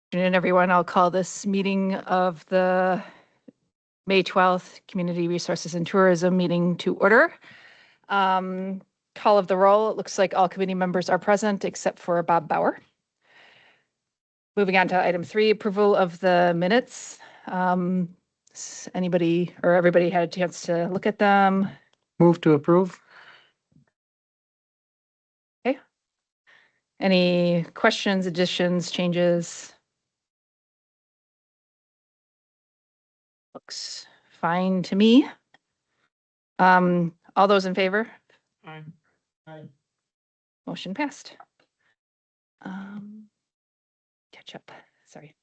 Good afternoon, everyone. I'll call this meeting of the May 12th Community Resources and Tourism meeting to order. Call of the roll. It looks like all committee members are present except for Bob Bauer. Moving on to item 3, approval of the minutes. Anybody or everybody had a chance to look at them? Move to approve. Okay. Any questions, additions, changes? Looks fine to me. All those in favor? Aye. Aye. Motion passed. Catch up, sorry.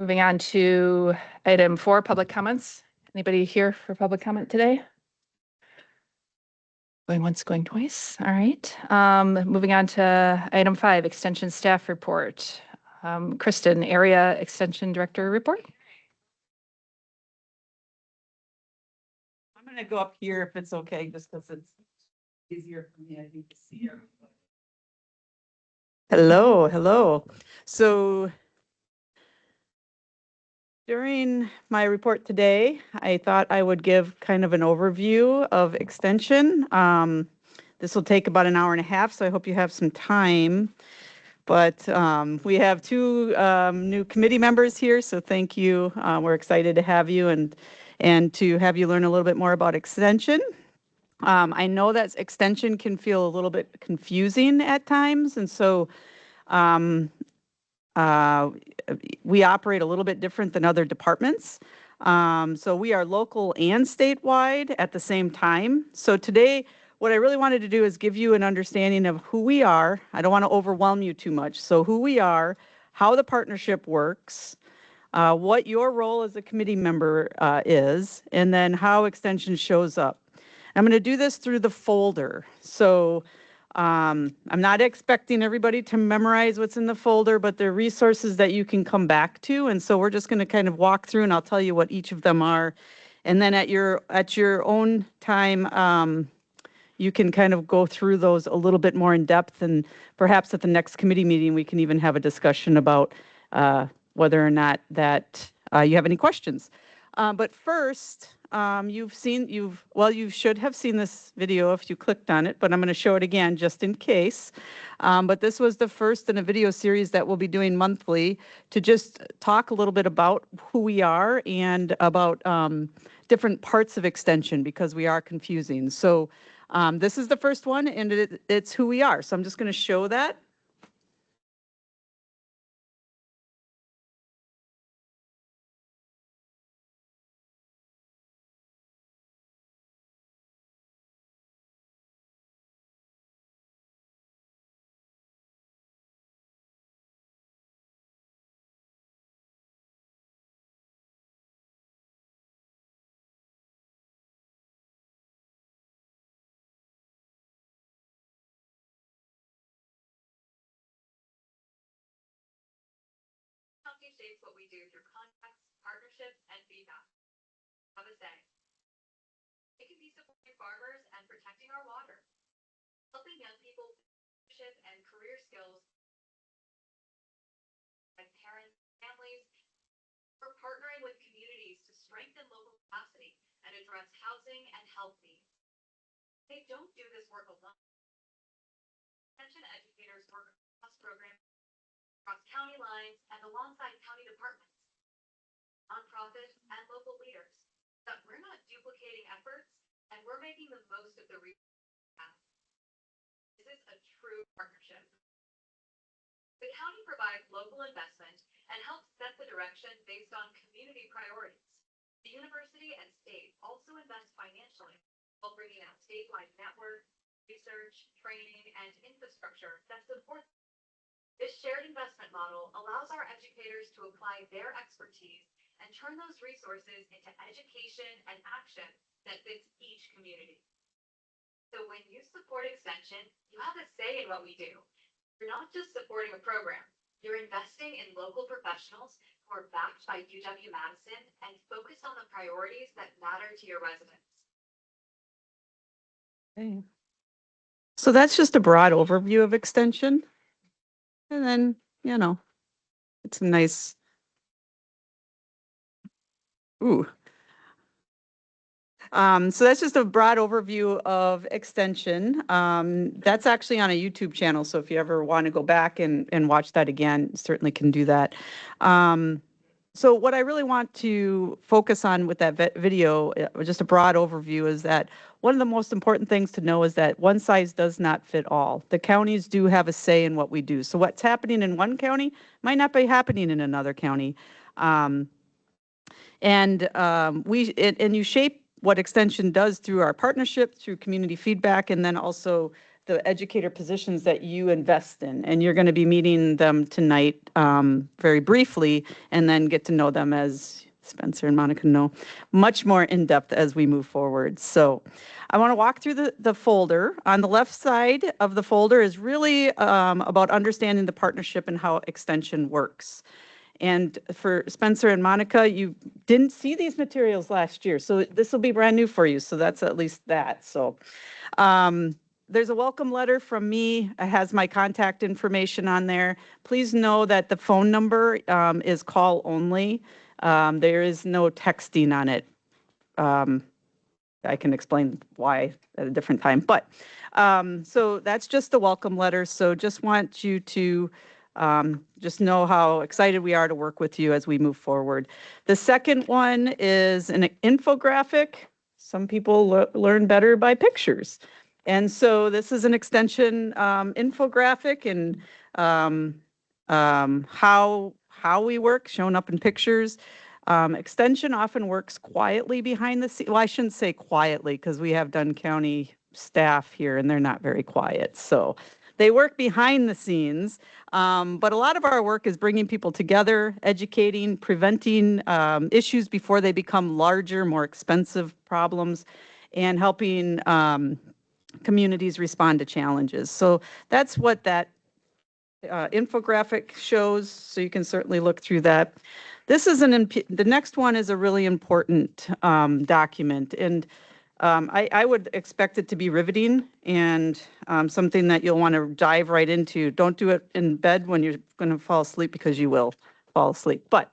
Moving on to item 4, public comments. Anybody here for public comment today? Going once, going twice. All right. Moving on to item 5, extension staff report. Kristen, area extension director report. I'm going to go up here if it's okay, just because it's easier for me, I think, to see everybody. Hello. So during my report today, I thought I would give kind of an overview of extension. This will take about an hour and a half, so I hope you have some time. But we have 2 new committee members here, so thank you. We're excited to have you and to have you learn a little bit more about extension. I know that extension can feel a little bit confusing at times, and so we operate a little bit different than other departments. So we are local and statewide at the same time. So today, what I really wanted to do is give you an understanding of who we are. I don't want to overwhelm you too much. So who we are, how the partnership works, what your role as a committee member is, and then how extension shows up. I'm going to do this through the folder. So I'm not expecting everybody to memorize what's in the folder, but they're resources that you can come back to. And so we're just going to kind of walk through and I'll tell you what each of them are. And then at your own time, you can kind of go through those a little bit more in depth, and perhaps at the next committee meeting, we can even have a discussion about whether or not that you have any questions. But first, you should have seen this video if you clicked on it, but I'm going to show it again just in case. But this was the first in a video series that we'll be doing monthly to just talk a little bit about who we are and about different parts of extension, because we are confusing. So this is the first one, and it's who we are. So I'm just going to show that. Shapes what we do through context, partnerships, and feedback. Have a say. It can be supporting farmers and protecting our water, helping young people leadership and career skills, and parents, families. We're partnering with communities to strengthen local capacity and address housing and health needs. They don't do this work alone. Extension educators work across programs, across county lines, and alongside county departments, nonprofits, and local leaders. But we're not duplicating efforts, and we're making the most of the resources. This is a true partnership. The county provides local investment and helps set the direction based on community priorities. The university and state also invest financially while bringing out statewide network, research, training, and infrastructure that supports. This shared investment model allows our educators to apply their expertise and turn those resources into education and action that fits each community. So when you support extension, you have a say in what we do. You're not just supporting a program, you're investing in local professionals who are backed by UW-Madison and focused on the priorities that matter to your residents. Okay. So that's just a broad overview of extension. And then, It's a nice, ooh. So that's just a broad overview of extension. That's actually on a YouTube channel, so if you ever want to go back and watch that again, certainly can do that. So what I really want to focus on with that video, just a broad overview, is that one of the most important things to know is that one size does not fit all. The counties do have a say in what we do. So what's happening in one county might not be happening in another county. And you shape what extension does through our partnership, through community feedback, and then also the educator positions that you invest in. And you're going to be meeting them tonight very briefly, and then get to know them, as Spencer and Monica know, much more in depth as we move forward. So I want to walk through the folder. On the left side of the folder is really about understanding the partnership and how extension works. And for Spencer and Monica, you didn't see these materials last year, so this will be brand new for you. So that's at least that. So there's a welcome letter from me. It has my contact information on there. Please know that the phone number is call only. There is no texting on it. I can explain why at a different time. But so that's just the welcome letter. So just want you to just know how excited we are to work with you as we move forward. The second one is an infographic. Some people learn better by pictures. And so this is an extension infographic and how we work, shown up in pictures. Extension often works quietly behind the scenes. Well, I shouldn't say quietly, because we have Dunn County staff here and they're not very quiet. So they work behind the scenes, but a lot of our work is bringing people together, educating, preventing issues before they become larger, more expensive problems, and helping communities respond to challenges. So that's what that infographic shows, so you can certainly look through that. This is the next one is a really important document, and I would expect it to be riveting and something that you'll want to dive right into. Don't do it in bed when you're going to fall asleep, because you will fall asleep. But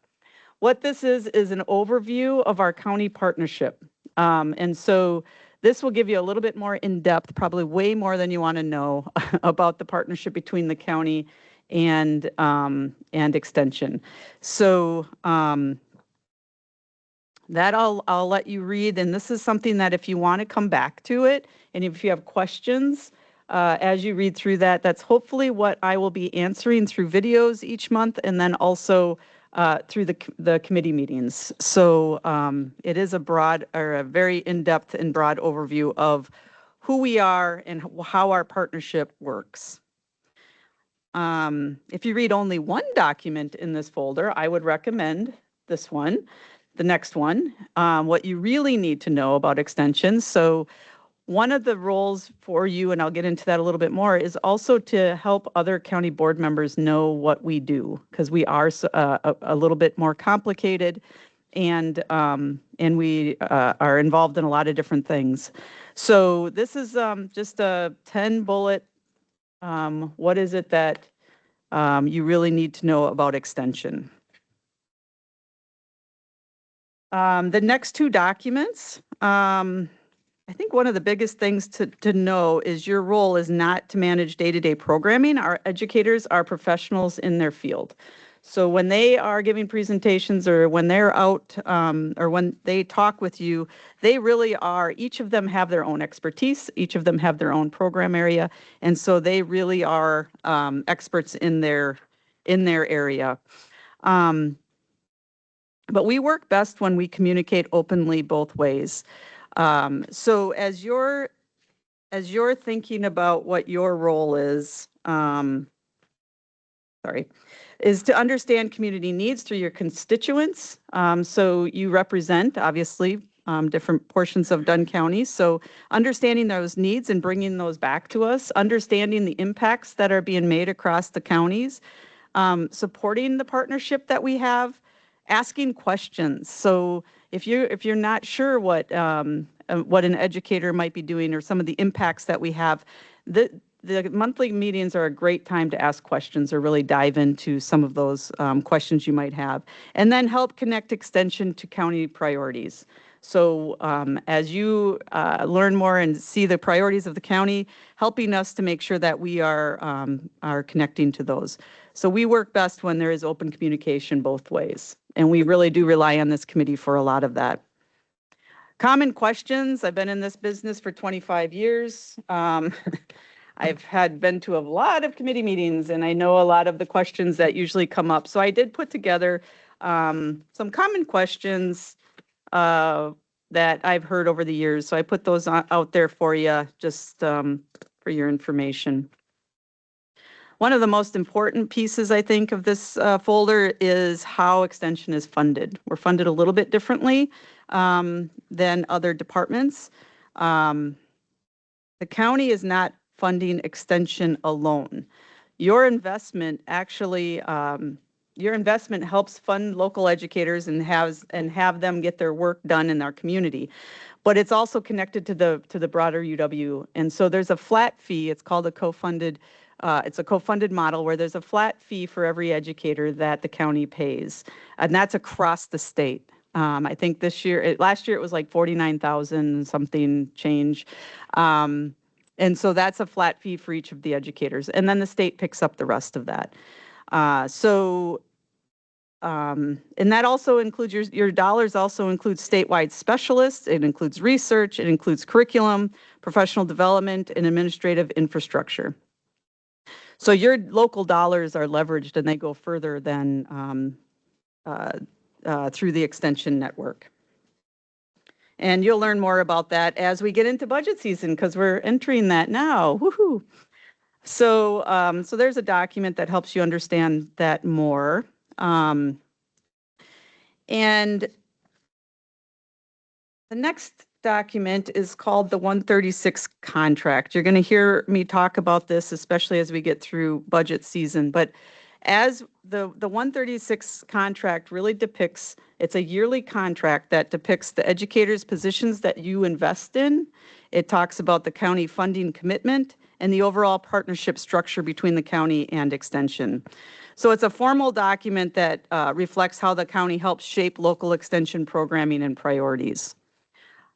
what this is an overview of our county partnership. And so this will give you a little bit more in depth, probably way more than you want to know about the partnership between the county and extension. So that I'll let you read, and this is something that if you want to come back to it, and if you have questions as you read through that, that's hopefully what I will be answering through videos each month, and then also through the committee meetings. So it is a very in-depth and broad overview of who we are and how our partnership works. If you read only one document in this folder, I would recommend this one, the next one, what you really need to know about extensions. So one of the roles for you, and I'll get into that a little bit more, is also to help other county board members know what we do, because we are a little bit more complicated, and we are involved in a lot of different things. So this is just a 10 bullet. What is it that you really need to know about extension? The next two documents, I think one of the biggest things to know is your role is not to manage day-to-day programming. Our educators are professionals in their field. So when they are giving presentations, or when they're out, or when they talk with you, they really are, each of them have their own expertise, each of them have their own program area, and so they really are experts in their area. But we work best when we communicate openly both ways. So as you're thinking about what your role is, is to understand community needs through your constituents. So you represent, obviously, different portions of Dunn County. So understanding those needs and bringing those back to us, understanding the impacts that are being made across the counties, supporting the partnership that we have, asking questions. So if you're not sure what an educator might be doing, or some of the impacts that we have, the monthly meetings are a great time to ask questions or really dive into some of those questions you might have. And then help connect extension to county priorities. So as you learn more and see the priorities of the county, helping us to make sure that we are connecting to those. So we work best when there is open communication both ways. And we really do rely on this committee for a lot of that. Common questions. I've been in this business for 25 years. I've been to a lot of committee meetings, and I know a lot of the questions that usually come up. So I did put together some common questions that I've heard over the years. So I put those out there for you, just for your information. One of the most important pieces, I think, of this folder is how extension is funded. We're funded a little bit differently than other departments. The county is not funding extension alone. Your investment actually, your investment helps fund local educators and have them get their work done in our community. But it's also connected to the broader UW. And so there's a flat fee. It's called a co-funded. It's a co-funded model where there's a flat fee for every educator that the county pays, and that's across the state. I think last year it was like 49,000 something change. And so that's a flat fee for each of the educators. And then the state picks up the rest of that. And that also includes your dollars also includes statewide specialists. It includes research. It includes curriculum, professional development, and administrative infrastructure. So your local dollars are leveraged and they go further than through the extension network. And you'll learn more about that as we get into budget season because we're entering that now. Woohoo! So, so there's a document that helps you understand that more. And the next document is called the 136 contract. You're going to hear me talk about this, especially as we get through budget season. But as the 136 contract really depicts, it's a yearly contract that depicts the educators' positions that you invest in. It talks about the county funding commitment and the overall partnership structure between the county and extension. So it's a formal document that reflects how the county helps shape local extension programming and priorities.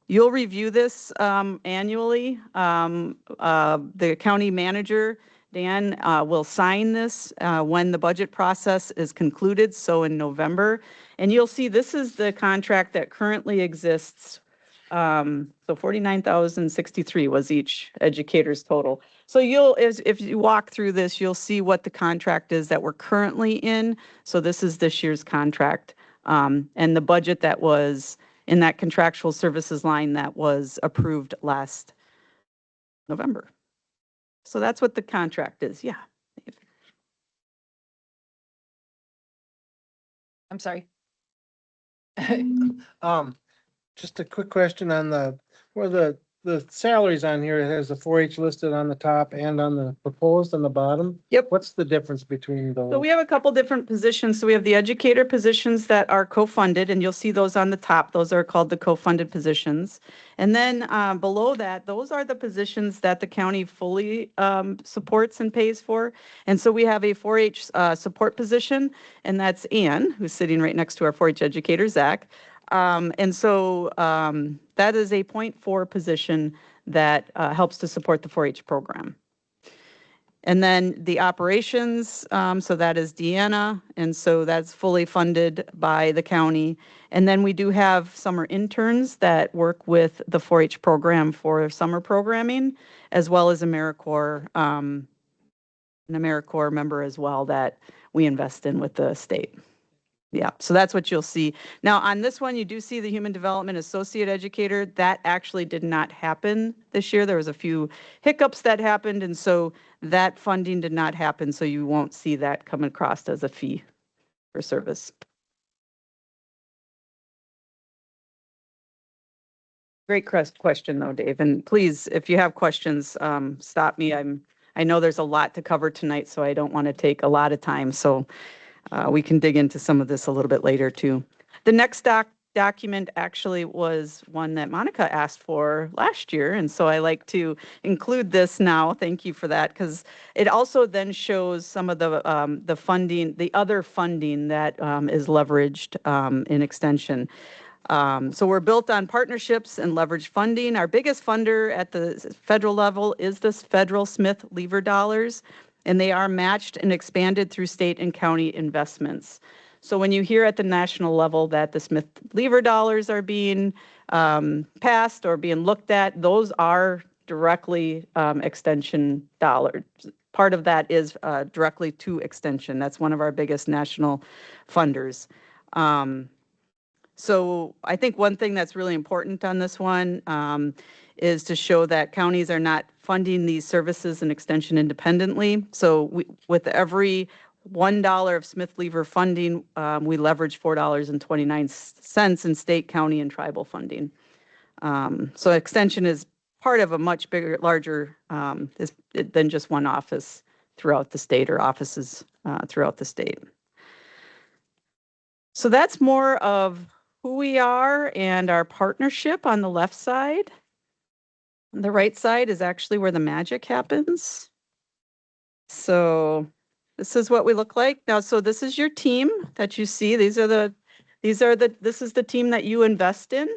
You'll review this annually. The county manager, Dan, will sign this when the budget process is concluded, so in November. And you'll see this is the contract that currently exists. So 49,063 was each educator's total. So if you walk through this, you'll see what the contract is that we're currently in. So this is this year's contract. And the budget that was in that contractual services line that was approved last November. So that's what the contract is. Yeah. I'm sorry. Just a quick question on where the salaries on here, it has the 4-H listed on the top and on the proposed on the bottom. Yep. What's the difference between those? So we have a couple different positions. So we have the educator positions that are co-funded, and you'll see those on the top. Those are called the co-funded positions. And then below that, those are the positions that the county fully supports and pays for. And so we have a 4-H support position, and that's Ann, who's sitting right next to our 4-H educator, Zach. And so that is a 0.4 position that helps to support the 4-H program. And then the operations, so that is Deanna, and so that's fully funded by the county. And then we do have summer interns that work with the 4-H program for summer programming, as well as AmeriCorps, an AmeriCorps member as well that we invest in with the state. Yeah, so that's what you'll see. Now, on this one, you do see the Human Development Associate Educator. That actually did not happen this year. There was a few hiccups that happened, and so that funding did not happen, so you won't see that come across as a fee for service. Great question, though, Dave. And please, if you have questions, stop me. I know there's a lot to cover tonight, so I don't want to take a lot of time. So we can dig into some of this a little bit later too. The next document actually was one that Monica asked for last year, and so I like to include this now. Thank you for that, because it also then shows some of the funding, the other funding that is leveraged in extension. So we're built on partnerships and leverage funding. Our biggest funder at the federal level is this federal Smith Lever dollars, and they are matched and expanded through state and county investments. So when you hear at the national level that the Smith Lever dollars are being passed or being looked at, those are directly extension dollars. Part of that is directly to extension. That's one of our biggest national funders. So I think one thing that's really important on this one is to show that counties are not funding these services and extension independently. So with every $1 of Smith Lever funding, we leverage $4.29 in state, county, and tribal funding. So extension is part of a much bigger, larger than just one office throughout the state or offices throughout the state. So that's more of who we are and our partnership on the left side. The right side is actually where the magic happens. So this is what we look like now. So this is your team that you see. This is the team that you invest in.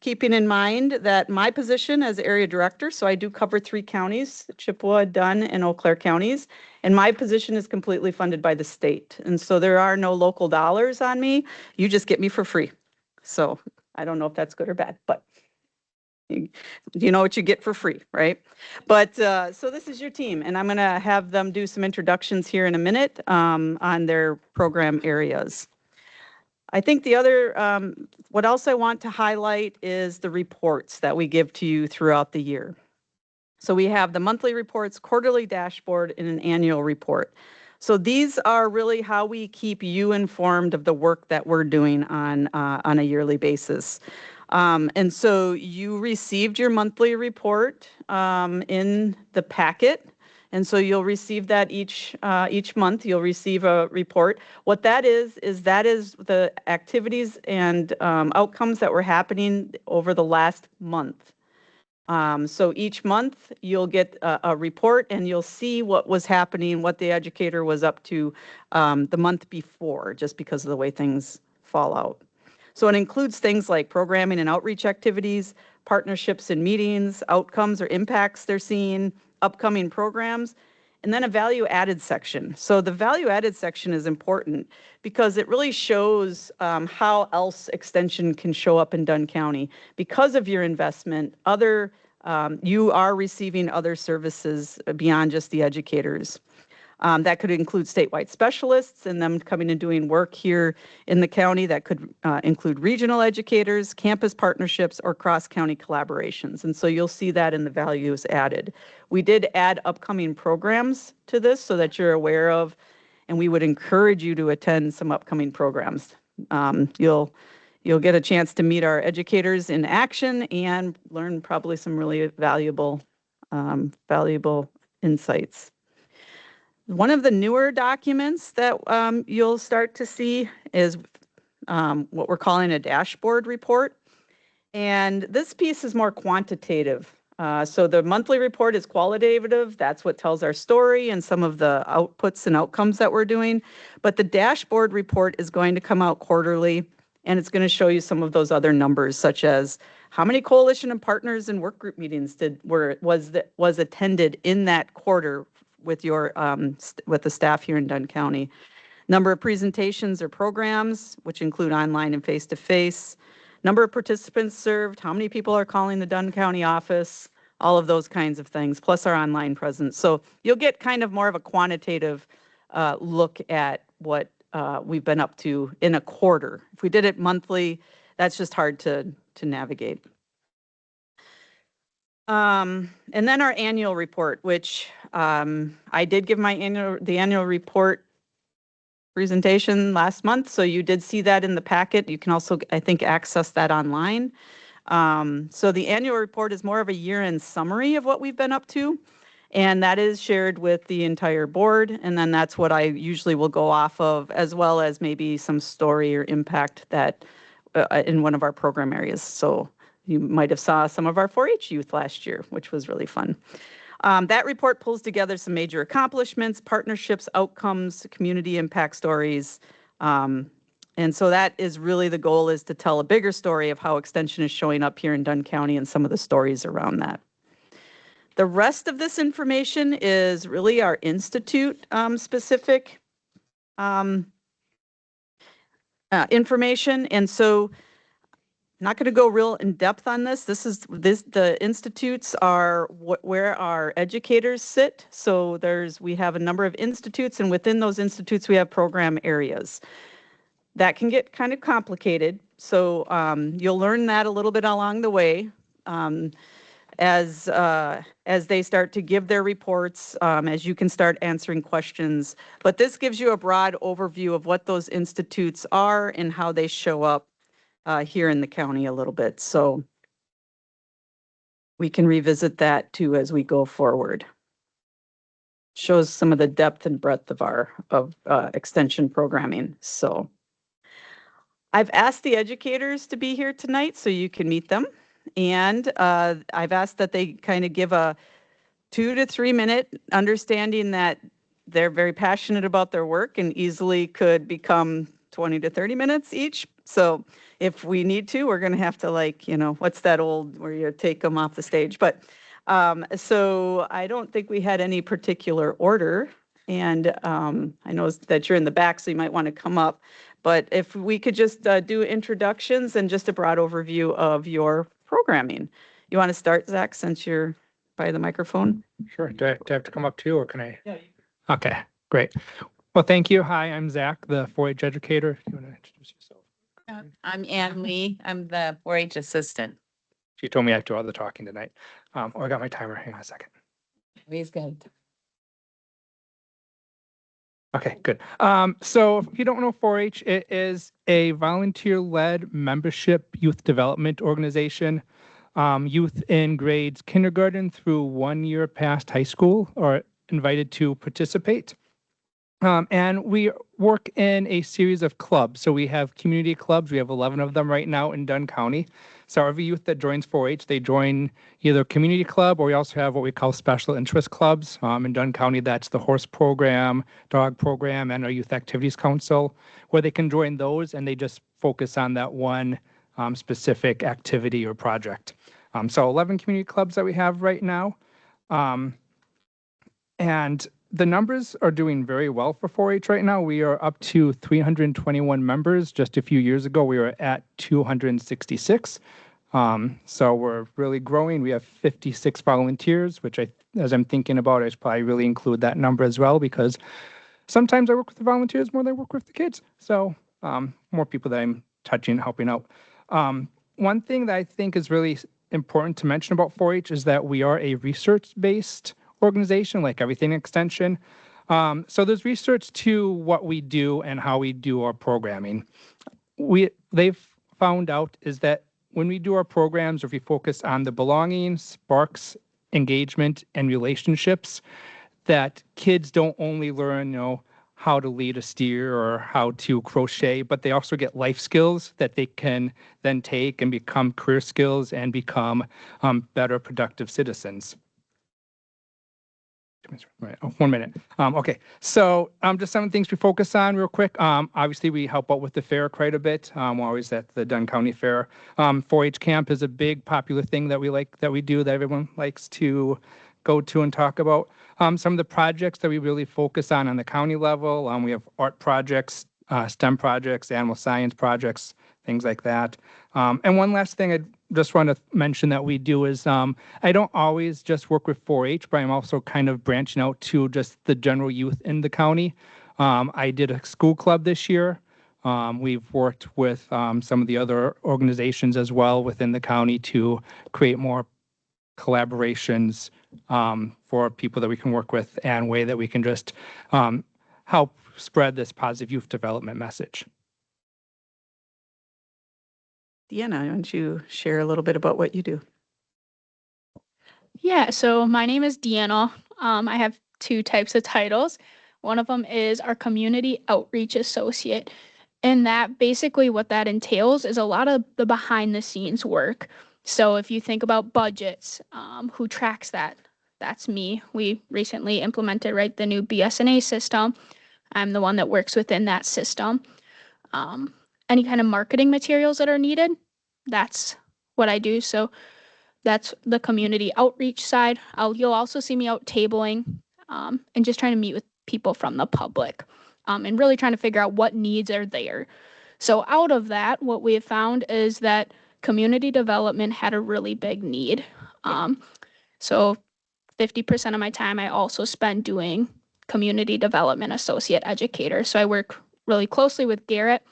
Keeping in mind that my position as area director, so I do cover 3 counties, Chippewa, Dunn, and Eau Claire counties, and my position is completely funded by the state. And so there are no local dollars on me. You just get me for free. So I don't know if that's good or bad, but you know what you get for free, right? But so this is your team, and I'm going to have them do some introductions here in a minute on their program areas. I think the other, what else I want to highlight is the reports that we give to you throughout the year. So we have the monthly reports, quarterly dashboard, and an annual report. So these are really how we keep you informed of the work that we're doing on a yearly basis. And so you received your monthly report in the packet. And so you'll receive that each month. You'll receive a report. What that is the activities and outcomes that were happening over the last month. So each month you'll get a report and you'll see what was happening, what the educator was up to the month before, just because of the way things fall out. So it includes things like programming and outreach activities, partnerships and meetings, outcomes or impacts they're seeing, upcoming programs, and then a value added section. So the value added section is important because it really shows how else extension can show up in Dunn County. Because of your investment, you are receiving other services beyond just the educators. That could include statewide specialists and them coming and doing work here in the county. That could include regional educators, campus partnerships, or cross-county collaborations. And so you'll see that in the values added. We did add upcoming programs to this so that you're aware of, and we would encourage you to attend some upcoming programs. You'll get a chance to meet our educators in action and learn probably some really valuable insights. One of the newer documents that you'll start to see is what we're calling a dashboard report. And this piece is more quantitative. So the monthly report is qualitative. That's what tells our story and some of the outputs and outcomes that we're doing. But the dashboard report is going to come out quarterly, and it's going to show you some of those other numbers, such as how many coalition and partners and work group meetings was attended in that quarter with the staff here in Dunn County. Number of presentations or programs, which include online and face-to-face. Number of participants served, how many people are calling the Dunn County office, all of those kinds of things, plus our online presence. So you'll get kind of more of a quantitative look at what we've been up to in a quarter. If we did it monthly, that's just hard to navigate. And then our annual report, which I did give the annual report presentation last month, so you did see that in the packet. You can also, I think, access that online. So the annual report is more of a year-end summary of what we've been up to, and that is shared with the entire board, and then that's what I usually will go off of, as well as maybe some story or impact that in one of our program areas. So you might have saw some of our 4-H youth last year, which was really fun. That report pulls together some major accomplishments, partnerships, outcomes, community impact stories. And so that is really the goal, is to tell a bigger story of how Extension is showing up here in Dunn County and some of the stories around that. The rest of this information is really our institute specific information. And so I'm not going to go real in depth on this. The institutes are where our educators sit. So we have a number of institutes, and within those institutes, we have program areas. That can get kind of complicated. So you'll learn that a little bit along the way as they start to give their reports, as you can start answering questions. But this gives you a broad overview of what those institutes are and how they show up here in the county a little bit. So we can revisit that too as we go forward. Shows some of the depth and breadth of our extension programming. So I've asked the educators to be here tonight so you can meet them. And I've asked that they kind of give a 2 to 3 minute understanding that they're very passionate about their work and easily could become 20 to 30 minutes each. So if we need to, we're going to have to, like, what's that old where you take them off the stage? But so I don't think we had any particular order. And I know that you're in the back, so you might want to come up. But if we could just do introductions and just a broad overview of your programming. You want to start, Zach, since you're by the microphone? Sure. Do I have to come up too, or can I? Yeah. Okay, great. Well, thank you. Hi, I'm Zach, the 4-H educator. If you want to introduce yourself. I'm Ann Lee. I'm the 4-H assistant. She told me I have to do all the talking tonight. I got my timer. Hang on a second. He's good. Okay, good. So if you don't know 4-H, it is a volunteer-led membership youth development organization. Youth in grades kindergarten through 1 year past high school are invited to participate. And we work in a series of clubs. So we have community clubs. We have 11 of them right now in Dunn County. So every youth that joins 4-H, they join either a community club, or we also have what we call special interest clubs. In Dunn County, that's the horse program, dog program, and our youth activities council, where they can join those and they just focus on that one specific activity or project. So 11 community clubs that we have right now. And the numbers are doing very well for 4-H right now. We are up to 321 members. Just a few years ago, we were at 266. So we're really growing. We have 56 volunteers, which as I'm thinking about, I should probably really include that number as well, because sometimes I work with the volunteers more than I work with the kids. So more people that I'm touching, helping out. One thing that I think is really important to mention about 4-H is that we are a research-based organization, like everything extension. So there's research to what we do and how we do our programming. They've found out is that when we do our programs, or if we focus on the belonging, sparks, engagement, and relationships, that kids don't only learn, how to lead a steer or how to crochet, but they also get life skills that they can then take and become career skills and become better productive citizens. Right. 1 minute. Okay. So just some things we focus on real quick. Obviously, we help out with the fair quite a bit. We're always at the Dunn County Fair. 4-H camp is a big popular thing that we do that everyone likes to go to and talk about. Some of the projects that we really focus on the county level, we have art projects, STEM projects, animal science projects, things like that. And one last thing I just want to mention that we do is I don't always just work with 4-H, but I'm also kind of branching out to just the general youth in the county. I did a school club this year. We've worked with some of the other organizations as well within the county to create more collaborations for people that we can work with, and way that we can just help spread this positive youth development message. Deanna, why don't you share a little bit about what you do? Yeah, so my name is Deanna. I have 2 types of titles. One of them is our Community Outreach Associate. And that basically what that entails is a lot of the behind the scenes work. So if you think about budgets, who tracks that? That's me. We recently implemented, right, the new BSNA system. I'm the one that works within that system. Um, any kind of marketing materials that are needed, that's what I do. So that's the community outreach side. You'll also see me out tabling and just trying to meet with people from the public and really trying to figure out what needs are there. So out of that, what we have found is that community development had a really big need. So 50% of my time I also spend doing community development associate educator. So I work really closely with Garrett.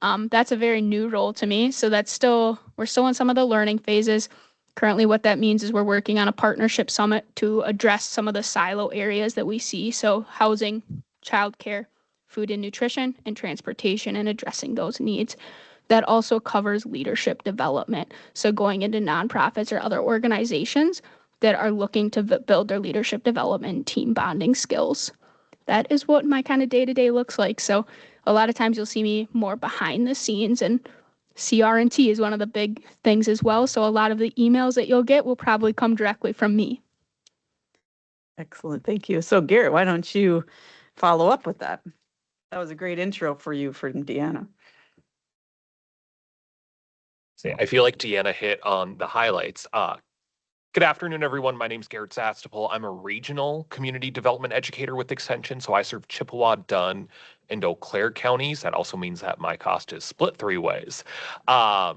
That's a very new role to me. So we're still in some of the learning phases. Currently, what that means is we're working on a partnership summit to address some of the silo areas that we see. So housing, childcare, food and nutrition, and transportation, and addressing those needs. That also covers leadership development. So going into nonprofits or other organizations that are looking to build their leadership development and team bonding skills. That is what my kind of day-to-day looks like. So a lot of times you'll see me more behind the scenes, and CR&T is one of the big things as well. So a lot of the emails that you'll get will probably come directly from me. Excellent. Thank you. So Garrett, why don't you follow up with that? That was a great intro for you from Deanna. I feel like Deanna hit on the highlights. Good afternoon, everyone. My name is Garrett Sastapol. I'm a regional community development educator with Extension, so I serve Chippewa, Dunn, and Eau Claire counties. That also means that my cost is split 3 ways.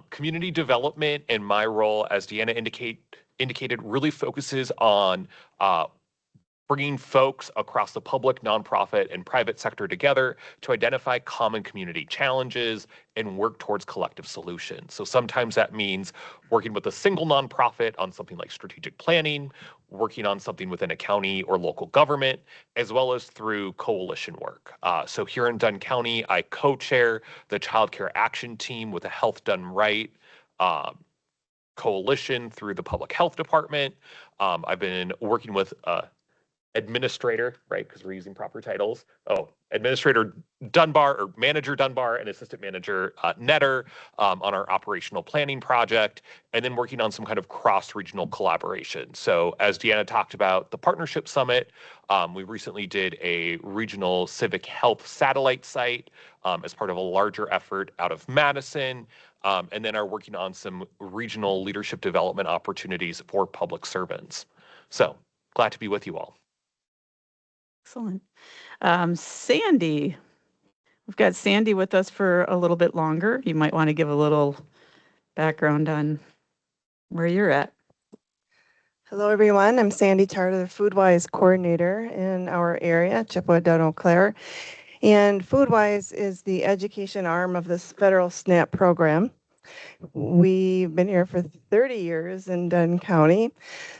Community development and my role, as Deanna indicated, really focuses on bringing folks across the public, nonprofit, and private sector together to identify common community challenges and work towards collective solutions. So sometimes that means working with a single nonprofit on something like strategic planning, working on something within a county or local government, as well as through coalition work. So here in Dunn County, I co-chair the Child Care Action Team with a Health Done Right coalition through the Public Health Department. I've been working with administrator, right, because we're using proper titles. Administrator Dunbar, or Manager Dunbar, and Assistant Manager Netter on our operational planning project, and then working on some kind of cross-regional collaboration. So as Deanna talked about the Partnership Summit, we recently did a regional civic health satellite site as part of a larger effort out of Madison, and then are working on some regional leadership development opportunities for public servants. So glad to be with you all. Excellent. Sandy, we've got Sandy with us for a little bit longer. You might want to give a little background on where you're at. Hello, everyone. I'm Sandy Tarter, the FoodWise coordinator in our area, Chippewa, Dunn, Eau Claire. And FoodWise is the education arm of this federal SNAP program. We've been here for 30 years in Dunn County.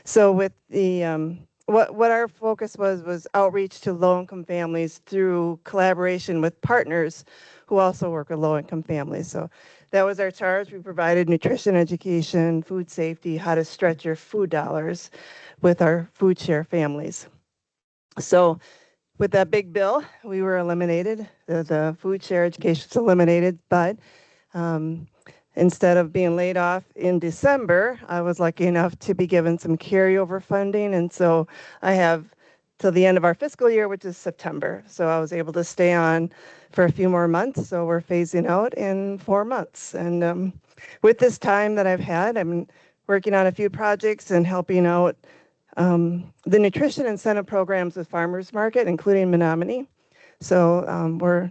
So with the what our focus was outreach to low-income families through collaboration with partners who also work with low-income families. So that was our charge. We provided nutrition education, food safety, how to stretch your food dollars with our food share families. So with that big bill, we were eliminated. The food share education was eliminated, but instead of being laid off in December, I was lucky enough to be given some carryover funding. And so I have till the end of our fiscal year, which is September. So I was able to stay on for a few more months. So we're phasing out in 4 months. And with this time that I've had, I'm working on a few projects and helping out the nutrition incentive programs with Farmers Market, including Menominee. So we're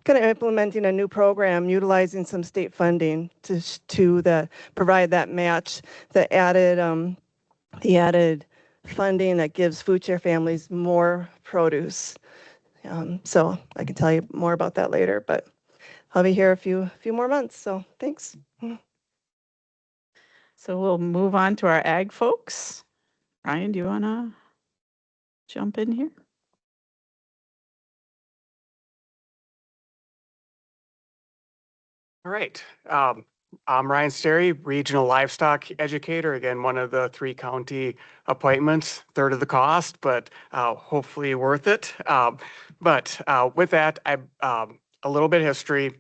kind of implementing a new program utilizing some state funding to provide that match, the added funding that gives food share families more produce. So I can tell you more about that later, but I'll be here a few more months. So thanks. So we'll move on to our ag folks. Ryan, do you want to jump in here? All right. I'm Ryan Sterry, Regional Livestock Educator. Again, one of the 3 county appointments, third of the cost, but hopefully worth it. But with that, a little bit of history.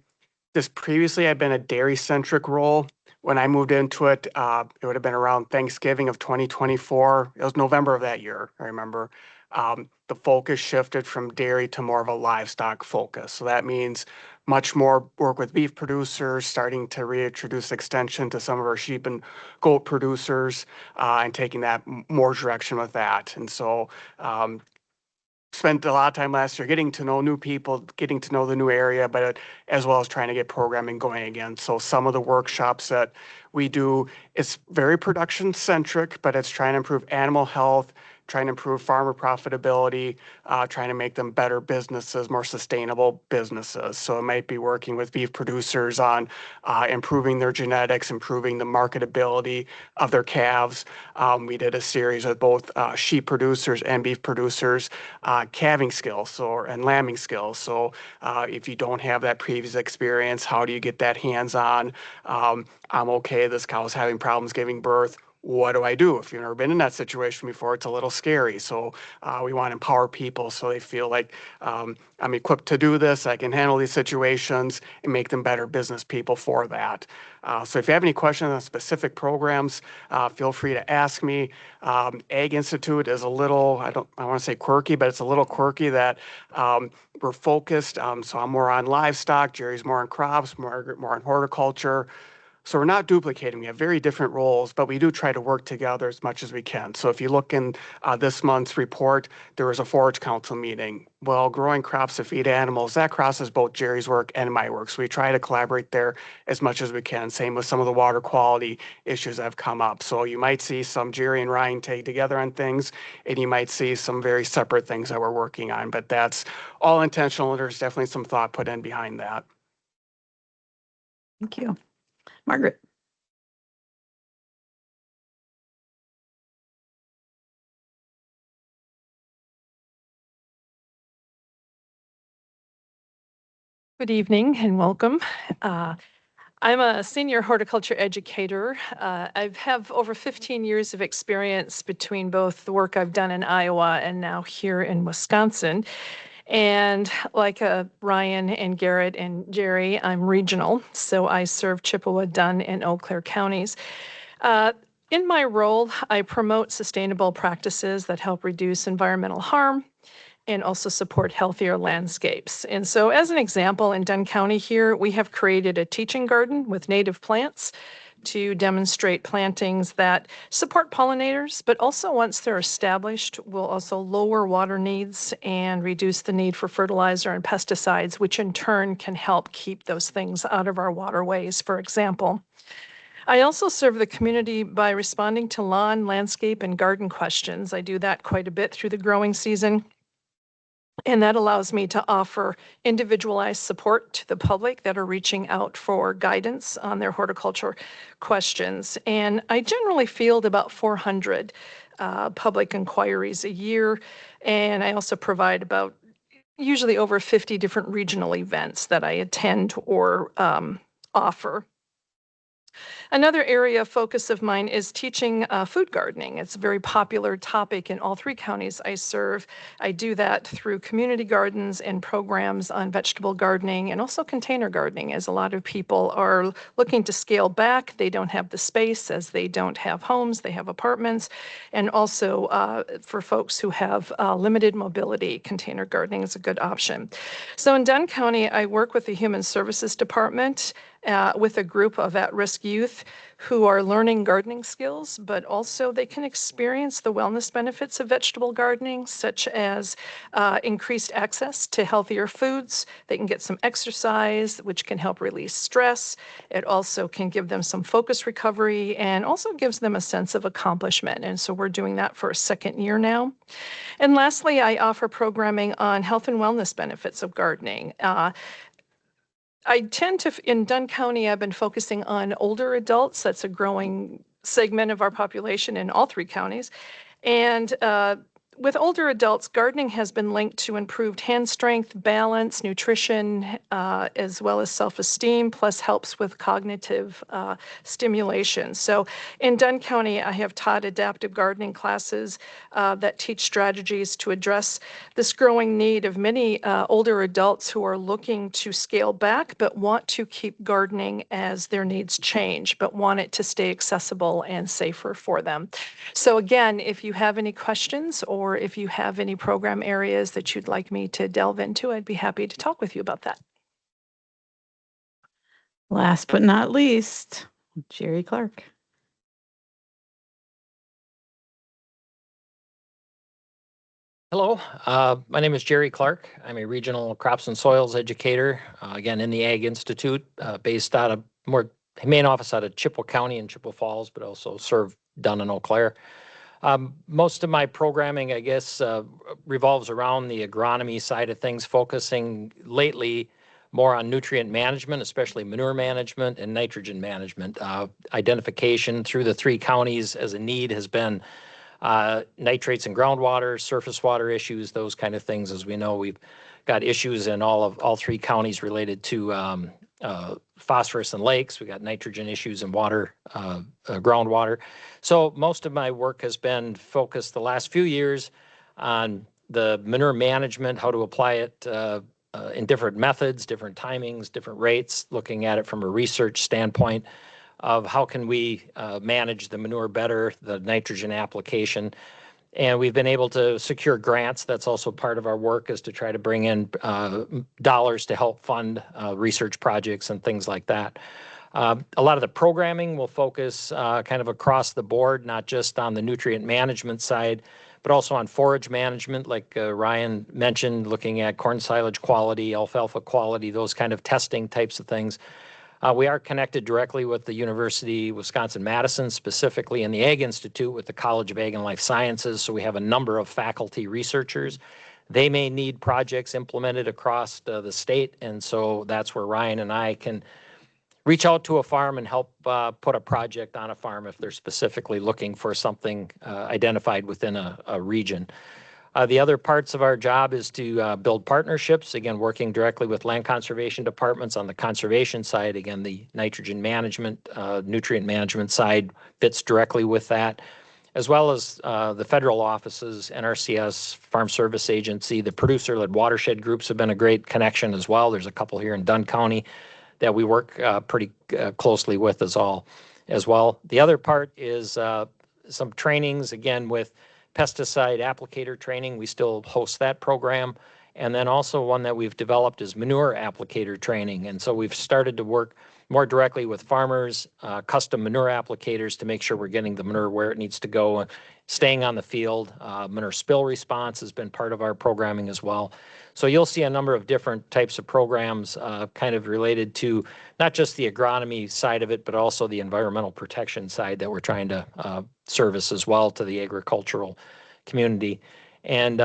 This previously had been a dairy-centric role. When I moved into it, it would have been around Thanksgiving of 2024. It was November of that year, I remember. The focus shifted from dairy to more of a livestock focus. So that means much more work with beef producers, starting to reintroduce extension to some of our sheep and goat producers, and taking that more direction with that. And so spent a lot of time last year getting to know new people, getting to know the new area, but as well as trying to get programming going again. So some of the workshops that we do, it's very production centric, but it's trying to improve animal health, trying to improve farmer profitability, trying to make them better businesses, more sustainable businesses. So it might be working with beef producers on improving their genetics, improving the marketability of their calves. We did a series with both sheep producers and beef producers, calving skills and lambing skills. So if you don't have that previous experience, how do you get that hands-on? I'm okay, this cow's having problems giving birth. What do I do? If you've never been in that situation before, it's a little scary. So we want to empower people so they feel like I'm equipped to do this. I can handle these situations and make them better business people for that. So if you have any questions on specific programs, feel free to ask me. Ag Institute is a little, I want to say quirky, but it's a little quirky that we're focused. So I'm more on livestock, Jerry's more on crops, more on horticulture. So we're not duplicating. We have very different roles, but we do try to work together as much as we can. So if you look in this month's report, there was a forage council meeting. Well, growing crops to feed animals, that crosses both Jerry's work and my work. So we try to collaborate there as much as we can. Same with some of the water quality issues that have come up. So you might see some Jerry and Ryan take together on things, and you might see some very separate things that we're working on. But that's all intentional. There's definitely some thought put in behind that. Thank you. Margaret. Good evening and welcome. I'm a senior horticulture educator. I have over 15 years of experience between both the work I've done in Iowa and now here in Wisconsin. And like Ryan and Garrett and Jerry, I'm regional, so I serve Chippewa, Dunn, and Eau Claire counties. In my role, I promote sustainable practices that help reduce environmental harm and also support healthier landscapes. And so as an example, in Dunn County here, we have created a teaching garden with native plants to demonstrate plantings that support pollinators, but also once they're established, will also lower water needs and reduce the need for fertilizer and pesticides, which in turn can help keep those things out of our waterways, for example. I also serve the community by responding to lawn, landscape, and garden questions. I do that quite a bit through the growing season. And that allows me to offer individualized support to the public that are reaching out for guidance on their horticulture questions. And I generally field about 400 public inquiries a year. And I also provide about usually over 50 different regional events that I attend or offer. Another area of focus of mine is teaching food gardening. It's a very popular topic in all three counties I serve. I do that through community gardens and programs on vegetable gardening and also container gardening, as a lot of people are looking to scale back. They don't have the space as they don't have homes, they have apartments. And also for folks who have limited mobility, container gardening is a good option. So in Dunn County, I work with the Human Services Department with a group of at-risk youth who are learning gardening skills, but also they can experience the wellness benefits of vegetable gardening, such as increased access to healthier foods. They can get some exercise, which can help release stress. It also can give them some focus recovery and also gives them a sense of accomplishment. And so we're doing that for a second year now. And lastly, I offer programming on health and wellness benefits of gardening. I tend to, in Dunn County, I've been focusing on older adults. That's a growing segment of our population in all three counties. And with older adults, gardening has been linked to improved hand strength, balance, nutrition, as well as self-esteem, plus helps with cognitive stimulation. So in Dunn County, I have taught adaptive gardening classes that teach strategies to address this growing need of many older adults who are looking to scale back, but want to keep gardening as their needs change, but want it to stay accessible and safer for them. So again, if you have any questions or if you have any program areas that you'd like me to delve into, I'd be happy to talk with you about that. Last but not least, Jerry Clark. Hello, my name is Jerry Clark. I'm a regional crops and soils educator, again in the Ag Institute, based out of main office out of Chippewa County and Chippewa Falls, but also serve Dunn and Eau Claire. Most of my programming, I guess, revolves around the agronomy side of things, focusing lately more on nutrient management, especially manure management and nitrogen management. Identification through the 3 counties as a need has been nitrates in groundwater, surface water issues, those kind of things. As we know, we've got issues in all 3 counties related to phosphorus in lakes. We got nitrogen issues in water, groundwater. So most of my work has been focused the last few years on the manure management, how to apply it in different methods, different timings, different rates, looking at it from a research standpoint of how can we manage the manure better, the nitrogen application. And we've been able to secure grants. That's also part of our work, is to try to bring in dollars to help fund research projects and things like that. A lot of the programming will focus kind of across the board, not just on the nutrient management side, but also on forage management, like Ryan mentioned, looking at corn silage quality, alfalfa quality, those kind of testing types of things. We are connected directly with the University of Wisconsin-Madison, specifically in the Ag Institute with the College of Ag and Life Sciences. So we have a number of faculty researchers. They may need projects implemented across the state. And so that's where Ryan and I can reach out to a farm and help put a project on a farm if they're specifically looking for something identified within a region. The other parts of our job is to build partnerships, again, working directly with land conservation departments on the conservation side. Again, the nitrogen management, nutrient management side fits directly with that, as well as the federal offices, NRCS, Farm Service Agency. The producer-led watershed groups have been a great connection as well. There's a couple here in Dunn County that we work pretty closely with as well. The other part is some trainings, again, with pesticide applicator training. We still host that program. And then also one that we've developed is manure applicator training. And so we've started to work more directly with farmers, custom manure applicators, to make sure we're getting the manure where it needs to go, staying on the field. Manure spill response has been part of our programming as well. So you'll see a number of different types of programs kind of related to not just the agronomy side of it, but also the environmental protection side that we're trying to service as well to the agricultural community. And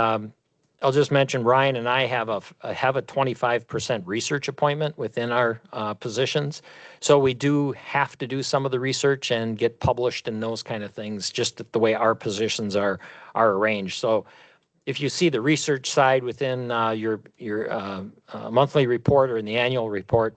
I'll just mention Ryan and I have a 25% research appointment within our positions. So we do have to do some of the research and get published and those kind of things, just the way our positions are arranged. So if you see the research side within your monthly report or in the annual report,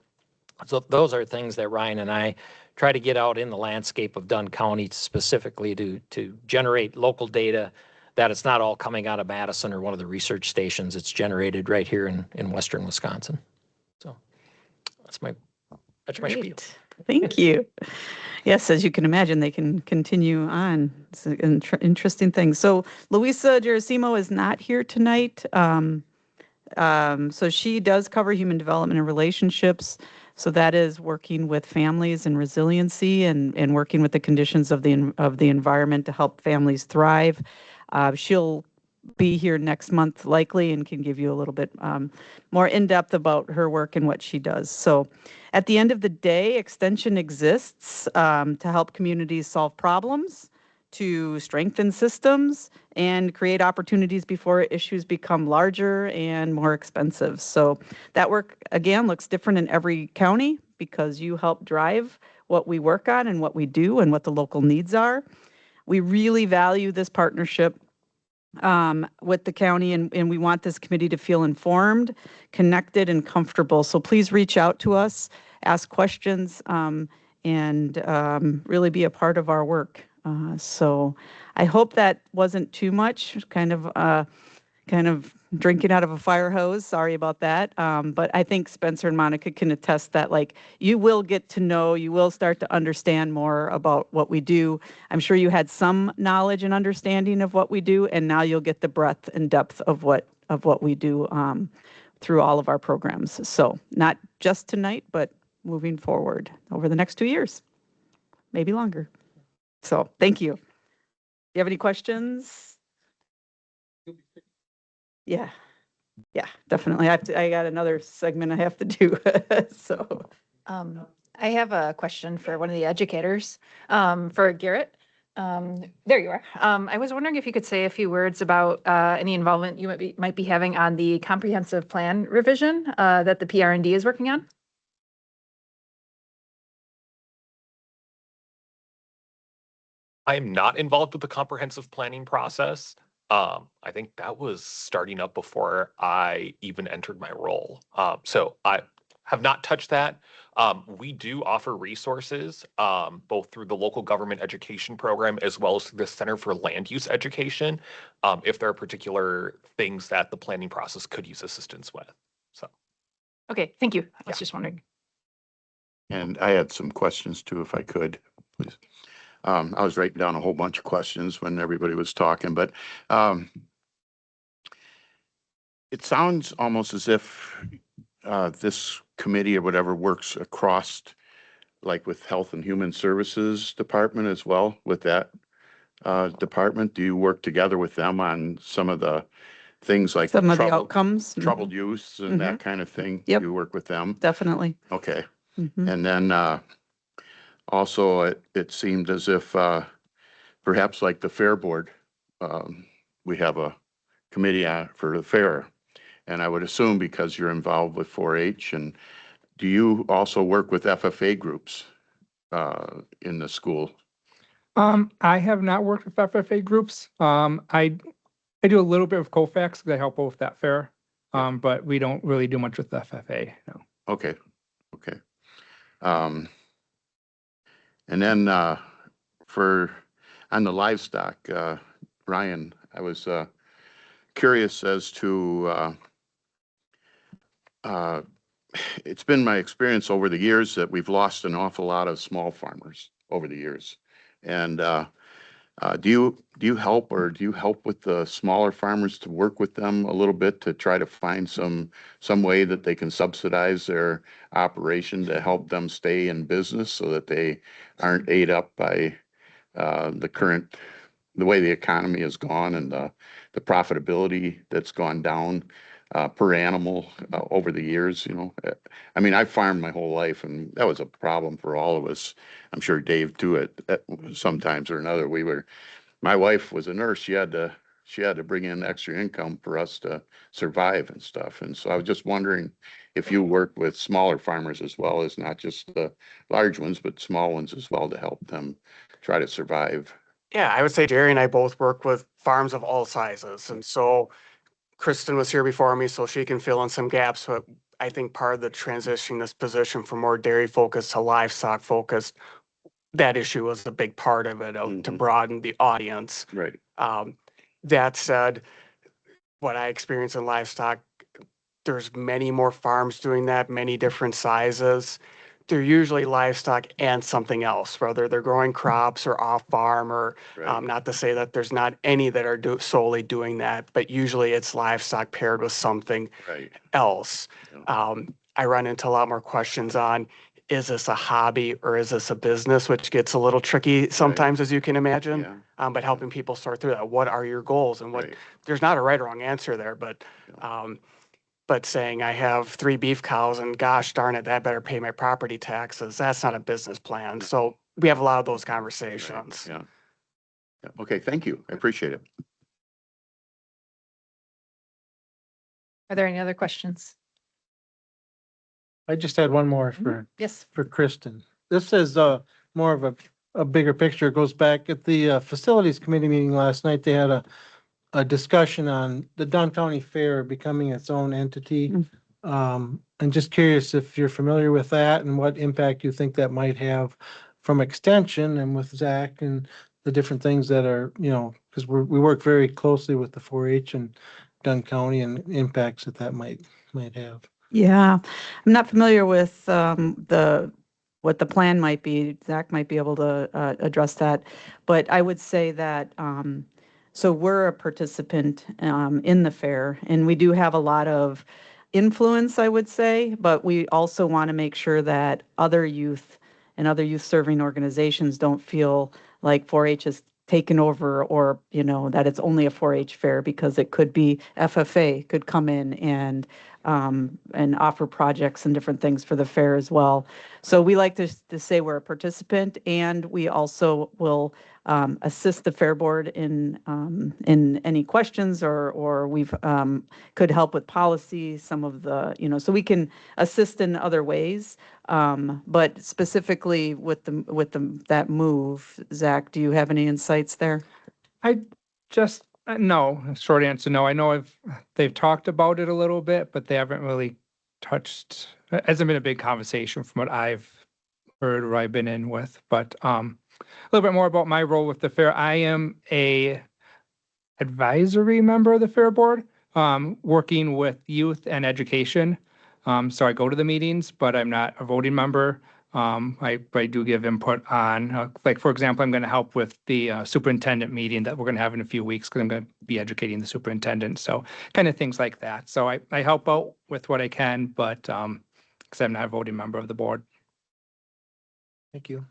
so those are things that Ryan and I try to get out in the landscape of Dunn County specifically to generate local data, that it's not all coming out of Madison or one of the research stations. It's generated right here in western Wisconsin. So that's my spiel. Thank you. Yes, as you can imagine, they can continue on. It's an interesting thing. So Luisa Gerasimo is not here tonight. So she does cover human development and relationships. So that is working with families and resiliency and working with the conditions of the environment to help families thrive. She'll be here next month likely and can give you a little bit more in-depth about her work and what she does. So at the end of the day, Extension exists to help communities solve problems, to strengthen systems, and create opportunities before issues become larger and more expensive. So that work, again, looks different in every county because you help drive what we work on and what we do and what the local needs are. We really value this partnership with the county, and we want this committee to feel informed, connected, and comfortable. So please reach out to us, ask questions, and really be a part of our work. So I hope that wasn't too much, kind of drinking out of a fire hose. Sorry about that. But I think Spencer and Monica can attest that, like, you will get to know, you will start to understand more about what we do. I'm sure you had some knowledge and understanding of what we do, and now you'll get the breadth and depth of what we do through all of our programs. So not just tonight, but moving forward over the next 2 years, maybe longer. So thank you. Do you have any questions? Yeah, definitely. I got another segment I have to do. So, I have a question for one of the educators, for Garrett. There you are. I was wondering if you could say a few words about any involvement you might be having on the comprehensive plan revision that the PRND is working on. I am not involved with the comprehensive planning process. I think that was starting up before I even entered my role. So I have not touched that. We do offer resources, both through the local government education program as well as through the Center for Land Use Education, if there are particular things that the planning process could use assistance with. So. Okay, thank you. I was just wondering. And I had some questions too, if I could, please. I was writing down a whole bunch of questions when everybody was talking, but it sounds almost as if this committee or whatever works across, like with Health and Human Services Department as well, with that department. Do you work together with them on some of the things like some of the outcomes, troubled youth and that kind of thing? Yep. You work with them? Definitely. Okay. And then also it seemed as if perhaps like the Fair Board, we have a committee for the fair. And I would assume because you're involved with 4-H, and do you also work with FFA groups in the school? I have not worked with FFA groups. I do a little bit of COFAX because I help with that fair, but we don't really do much with the FFA. No. Okay. Okay. And then on the livestock, Ryan, I was curious as to, it's been my experience over the years that we've lost an awful lot of small farmers over the years. And do you help with the smaller farmers to work with them a little bit to try to find some way that they can subsidize their operation to help them stay in business so that they aren't ate up by the way the economy has gone and the profitability that's gone down per animal over the years, you know? I mean, I farmed my whole life, and that was a problem for all of us. I'm sure Dave too at sometimes or another. My wife was a nurse. She had to bring in extra income for us to survive and stuff. And so I was just wondering if you work with smaller farmers as well as not just the large ones, but small ones as well to help them try to survive. Yeah, I would say Jerry and I both work with farms of all sizes. And so Kristen was here before me, so she can fill in some gaps. But I think part of the transitioning this position from more dairy focused to livestock focused, that issue was a big part of it, to broaden the audience. Right. That said, what I experience in livestock, there's many more farms doing that, many different sizes. They're usually livestock and something else, whether they're growing crops or off farm or not to say that there's not any that are solely doing that, but usually it's livestock paired with something else. I run into a lot more questions on, is this a hobby or is this a business, which gets a little tricky sometimes, as you can imagine, but helping people sort through that. What are your goals? And there's not a right or wrong answer there, but saying I have 3 beef cows and gosh darn it, that better pay my property taxes. That's not a business plan. So we have a lot of those conversations. Yeah. Okay, thank you. I appreciate it. Are there any other questions? I just had one more for Kristen. This is more of a bigger picture. It goes back at the facilities committee meeting last night. They had a discussion on the Dunn County Fair becoming its own entity. And just curious if you're familiar with that and what impact you think that might have from extension and with Zach and the different things that are, because we work very closely with the 4-H and Dunn County and impacts that might have. Yeah, I'm not familiar with what the plan might be. Zach might be able to address that. But I would say that, so we're a participant in the fair, and we do have a lot of influence, I would say, but we also want to make sure that other youth and other youth serving organizations don't feel like 4-H is taken over, or, that it's only a 4-H fair, because it could be FFA could come in and offer projects and different things for the fair as well. So we like to say we're a participant, and we also will assist the Fair Board in any questions, or we've could help with policy, some of the, so we can assist in other ways. But specifically with that move, Zach, do you have any insights there? I just, no, short answer, no. I know they've talked about it a little bit, but they haven't really touched, it hasn't been a big conversation from what I've heard or I've been in with. But a little bit more about my role with the fair. I am a advisory member of the Fair Board, working with youth and education. So I go to the meetings, but I'm not a voting member. I do give input on, like, for example, I'm going to help with the superintendent meeting that we're going to have in a few weeks, because I'm going to be educating the superintendent. So kind of things like that. So I help out with what I can, but because I'm not a voting member of the board. Thank you.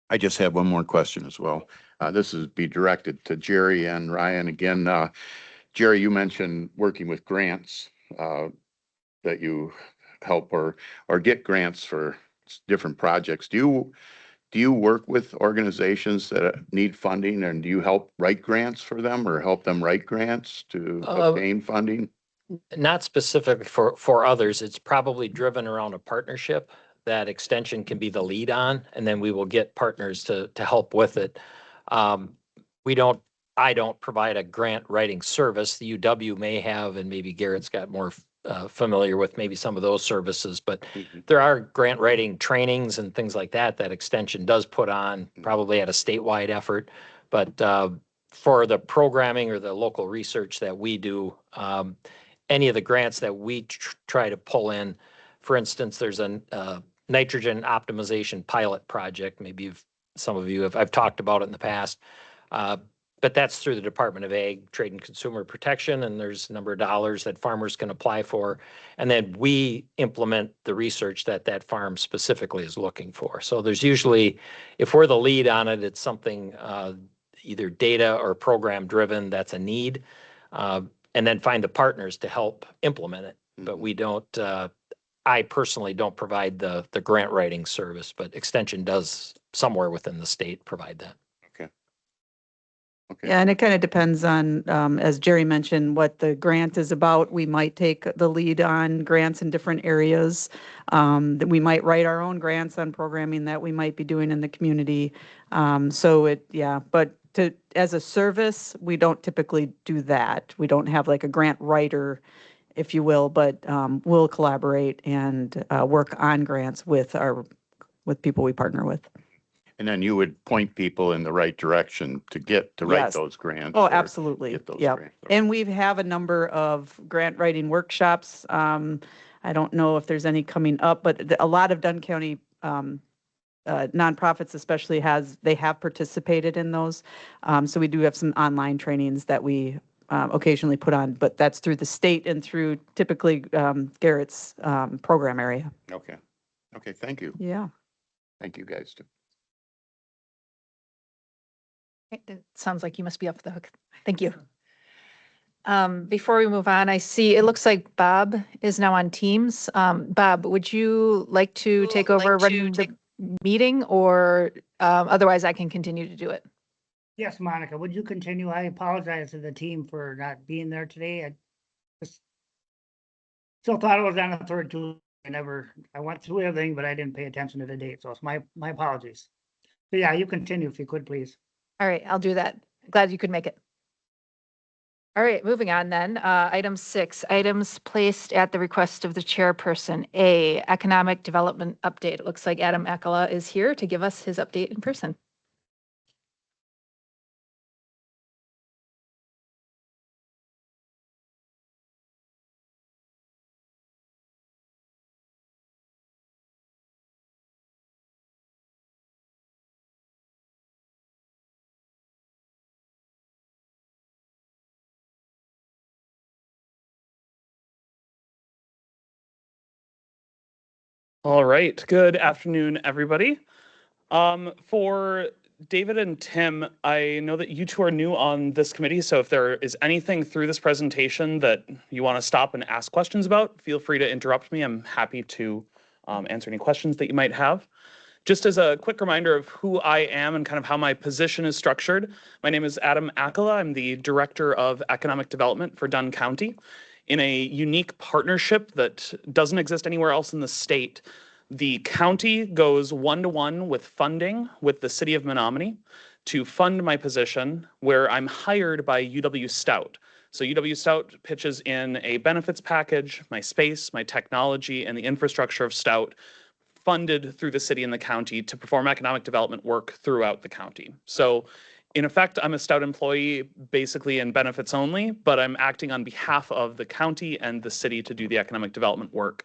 I just have one more question as well. This is be directed to Jerry and Ryan again. Jerry, you mentioned working with grants that you help or get grants for different projects. Do you work with organizations that need funding, and do you help write grants for them or help them write grants to obtain funding? Not specifically for others. It's probably driven around a partnership that extension can be the lead on, and then we will get partners to help with it. I don't provide a grant writing service. The UW may have, and maybe Garrett's got more familiar with maybe some of those services, but there are grant writing trainings and things like that extension does put on, probably at a statewide effort. But for the programming or the local research that we do, any of the grants that we try to pull in, for instance, there's a nitrogen optimization pilot project. Maybe some of you I've talked about it in the past. But that's through the Department of Ag, Trade and Consumer Protection, and there's a number of dollars that farmers can apply for. And then we implement the research that farm specifically is looking for. So there's usually, if we're the lead on it, it's something either data or program driven that's a need, and then find the partners to help implement it. But we don't, I personally don't provide the grant writing service, but Extension does somewhere within the state provide that. Okay. Yeah, and it kind of depends on, as Jerry mentioned, what the grant is about. We might take the lead on grants in different areas. That we might write our own grants on programming that we might be doing in the community. But as a service, we don't typically do that. We don't have like a grant writer, if you will, but we'll collaborate and work on grants with people we partner with. And then you would point people in the right direction to write Yes. those grants. Oh, or absolutely. get those Yeah. grants. And we have a number of grant writing workshops. I don't know if there's any coming up, but a lot of Dunn County nonprofits especially they have participated in those. So we do have some online trainings that we occasionally put on, but that's through the state and through typically Garrett's program area. Okay. Okay, thank you. Yeah. Thank you, guys. It sounds like you must be off the hook. Thank you. Before we move on, I see it looks like Bob is now on Teams. Bob, would you like to take over running the meeting, or otherwise I can continue to do it? Yes, Monica, would you continue? I apologize to the team for not being there today. I just still thought it was on the third Tuesday. I went through everything, but I didn't pay attention to the date, so it's my apologies. So yeah, you continue if you could, please. All right, I'll do that. Glad you could make it. All right, moving on then. Item 6, items placed at the request of the chairperson. A, economic development update. It looks like Adam Akala is here to give us his update in person. All right, good afternoon, everybody. For David and Tim, I know that you two are new on this committee, so if there is anything through this presentation that you want to stop and ask questions about, feel free to interrupt me. I'm happy to answer any questions that you might have. Just as a quick reminder of who I am and kind of how my position is structured, my name is Adam Akala. I'm the Director of Economic Development for Dunn County. In a unique partnership that doesn't exist anywhere else in the state, the county goes one-to-one with funding with the city of Menominee to fund my position, where I'm hired by UW Stout. So UW Stout pitches in a benefits package, my space, my technology, and the infrastructure of Stout, funded through the city and the county to perform economic development work throughout the county. So in effect, I'm a Stout employee basically in benefits only, but I'm acting on behalf of the county and the city to do the economic development work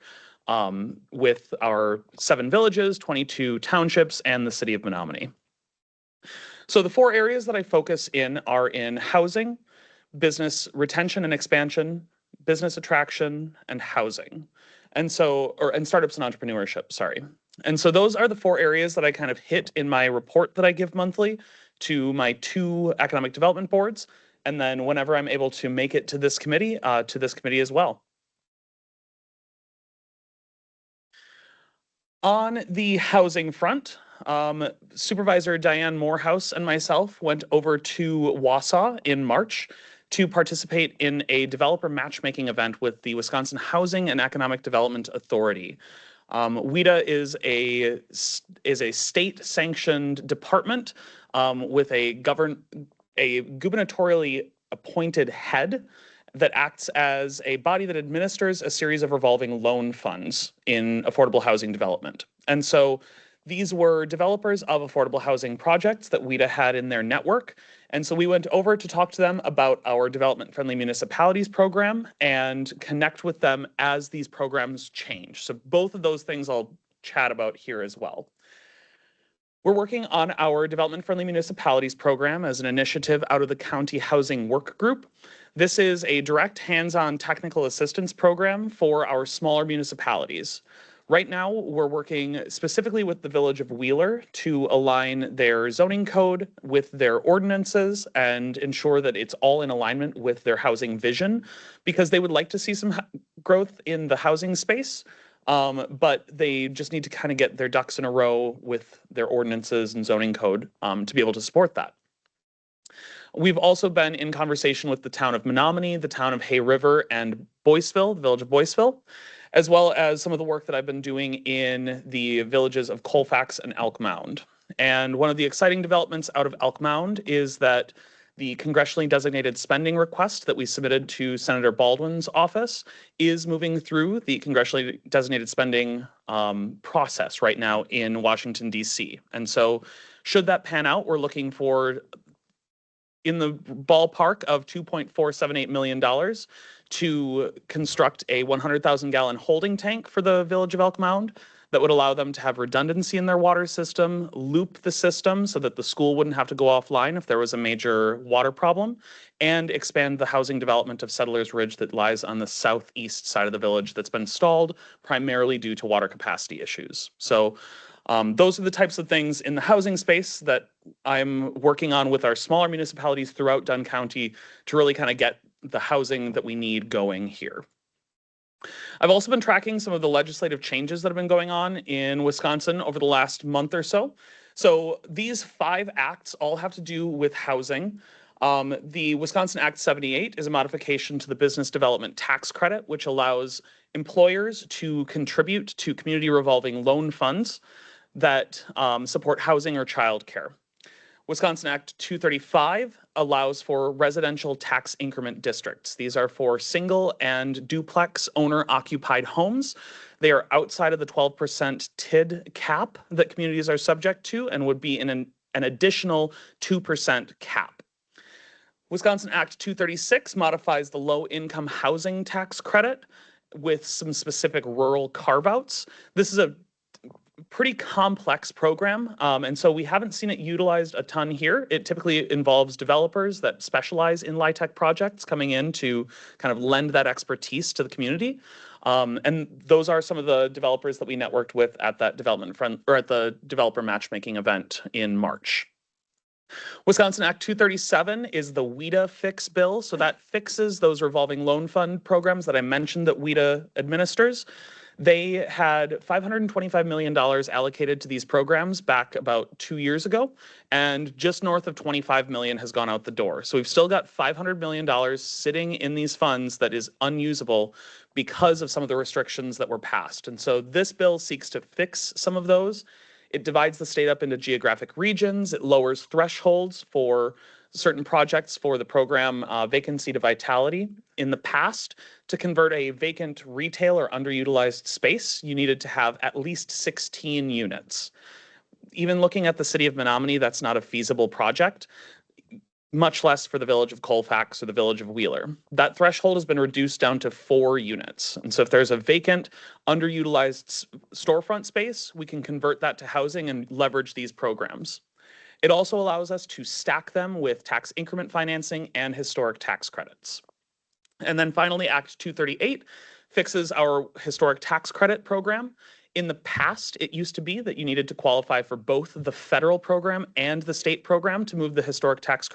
with our 7 villages, 22 townships, and the city of Menominee. So the 4 areas that I focus in are in housing, business retention and expansion, business attraction, and housing. And startups and entrepreneurship, sorry. And so those are the 4 areas that I kind of hit in my report that I give monthly to my 2 economic development boards. And then whenever I'm able to make it to this committee as well. On the housing front, Supervisor Diane Morehouse and myself went over to Wausau in March to participate in a developer matchmaking event with the Wisconsin Housing and Economic Development Authority. WEDA is a state-sanctioned department with a gubernatorially appointed head that acts as a body that administers a series of revolving loan funds in affordable housing development. And so these were developers of affordable housing projects that WEDA had in their network. And so we went over to talk to them about our Development Friendly Municipalities program and connect with them as these programs change. So both of those things I'll chat about here as well. We're working on our Development Friendly Municipalities program as an initiative out of the County Housing Work Group. This is a direct hands-on technical assistance program for our smaller municipalities. Right now, we're working specifically with the village of Wheeler to align their zoning code with their ordinances and ensure that it's all in alignment with their housing vision, because they would like to see some growth in the housing space, but they just need to kind of get their ducks in a row with their ordinances and zoning code to be able to support that. We've also been in conversation with the town of Menominee, the town of Hay River, and Boyceville, the village of Boyceville, as well as some of the work that I've been doing in the villages of Colfax and Elk Mound. And one of the exciting developments out of Elk Mound is that the congressionally designated spending request that we submitted to Senator Baldwin's office is moving through the congressionally designated spending process right now in Washington, D.C. And so should that pan out, we're looking for in the ballpark of $2.478 million to construct a 100,000 gallon holding tank for the village of Elk Mound that would allow them to have redundancy in their water system, loop the system so that the school wouldn't have to go offline if there was a major water problem, and expand the housing development of Settlers Ridge that lies on the southeast side of the village that's been stalled primarily due to water capacity issues. So those are the types of things in the housing space that I'm working on with our smaller municipalities throughout Dunn County to really kind of get the housing that we need going here. I've also been tracking some of the legislative changes that have been going on in Wisconsin over the last month or so. So these 5 acts all have to do with housing. The Wisconsin Act 78 is a modification to the business development tax credit, which allows employers to contribute to community revolving loan funds that support housing or childcare. Wisconsin Act 235 allows for residential tax increment districts. These are for single and duplex owner occupied homes. They are outside of the 12% TID cap that communities are subject to and would be in an additional 2% cap. Wisconsin Act 236 modifies the low income housing tax credit with some specific rural carve-outs. This is a pretty complex program, and so we haven't seen it utilized a ton here. It typically involves developers that specialize in LIHTC projects coming in to kind of lend that expertise to the community. And those are some of the developers that we networked with at that development front, or at the developer matchmaking event in March. Wisconsin Act 237 is the WIDA fix bill. So that fixes those revolving loan fund programs that I mentioned that WIDA administers. They had $525 million allocated to these programs back about 2 years ago, and just north of 25 million has gone out the door. So we've still got $500 million sitting in these funds that is unusable because of some of the restrictions that were passed. And so this bill seeks to fix some of those. It divides the state up into geographic regions. It lowers thresholds for certain projects for the program vacancy to vitality. In the past, to convert a vacant retail or underutilized space, you needed to have at least 16 units. Even looking at the city of Menominee, that's not a feasible project, much less for the village of Colfax or the village of Wheeler. That threshold has been reduced down to 4 units. And so if there's a vacant, underutilized storefront space, we can convert that to housing and leverage these programs. It also allows us to stack them with tax increment financing and historic tax credits. And then finally, Act 238 fixes our historic tax credit program. In the past, it used to be that you needed to qualify for both the federal program and the state program to move the historic tax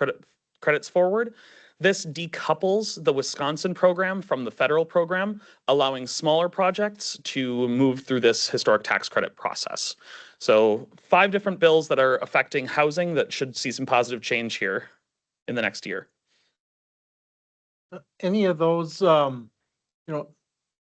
credits forward. This decouples the Wisconsin program from the federal program, allowing smaller projects to move through this historic tax credit process. So 5 different bills that are affecting housing that should see some positive change here in the next year. Any of those, I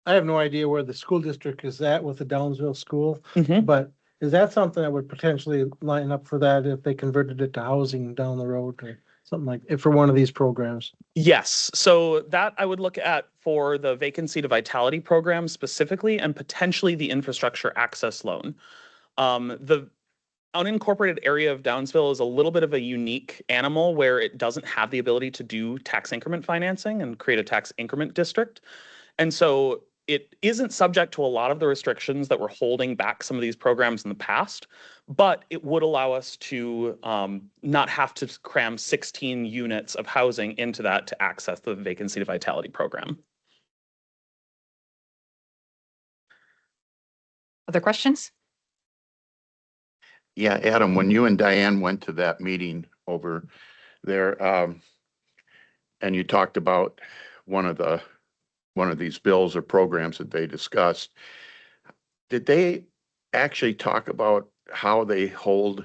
have no idea where the school district is at with the Downsville School, but is that something that would potentially line up for that if they converted it to housing down the road or something like it for one of these programs? Yes, so that I would look at for the vacancy to vitality program specifically, and potentially the infrastructure access loan. The unincorporated area of Downsville is a little bit of a unique animal where it doesn't have the ability to do tax increment financing and create a tax increment district. And so it isn't subject to a lot of the restrictions that were holding back some of these programs in the past, but it would allow us to not have to cram 16 units of housing into that to access the vacancy to vitality program. Other questions? Yeah, Adam, when you and Diane went to that meeting over there, and you talked about one of these bills or programs that they discussed, did they actually talk about how they hold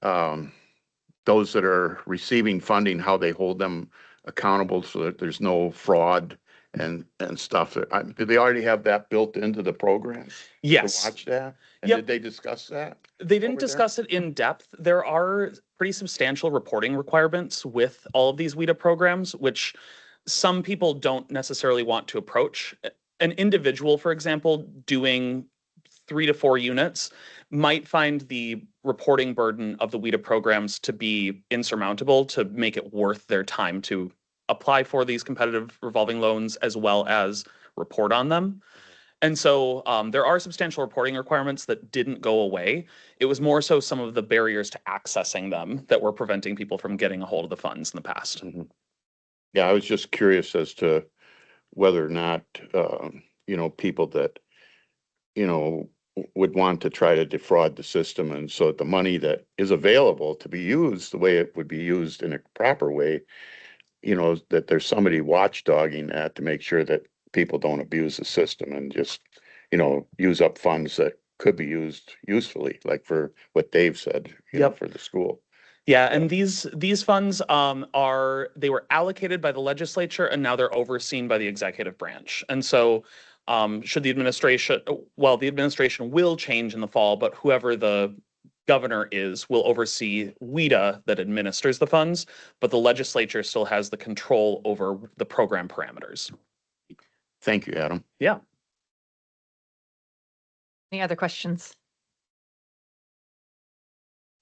those that are receiving funding, how they hold them accountable so that there's no fraud and stuff? Do they already have that built into the program? Yes. To watch that? And Yep. Did they discuss that? They didn't discuss it in depth. There are pretty substantial reporting requirements with all of these WIDA programs, which some people don't necessarily want to approach. An individual, for example, doing 3 to 4 units might find the reporting burden of the WIDA programs to be insurmountable to make it worth their time to apply for these competitive revolving loans as well as report on them. And so there are substantial reporting requirements that didn't go away. It was more so some of the barriers to accessing them that were preventing people from getting a hold of the funds in the past. Mm-hmm. Yeah, I was just curious as to whether or not, people that, would want to try to defraud the system. And so the money that is available to be used the way it would be used in a proper way, that there's somebody watchdogging that to make sure that people don't abuse the system and just, use up funds that could be used usefully, like for what Dave said, for the school. Yeah, and these funds they were allocated by the legislature and now they're overseen by the executive branch. And so the administration will change in the fall, but whoever the governor will oversee WIDA that administers the funds, but the legislature still has the control over the program parameters. Thank you, Adam. Yeah. Any other questions?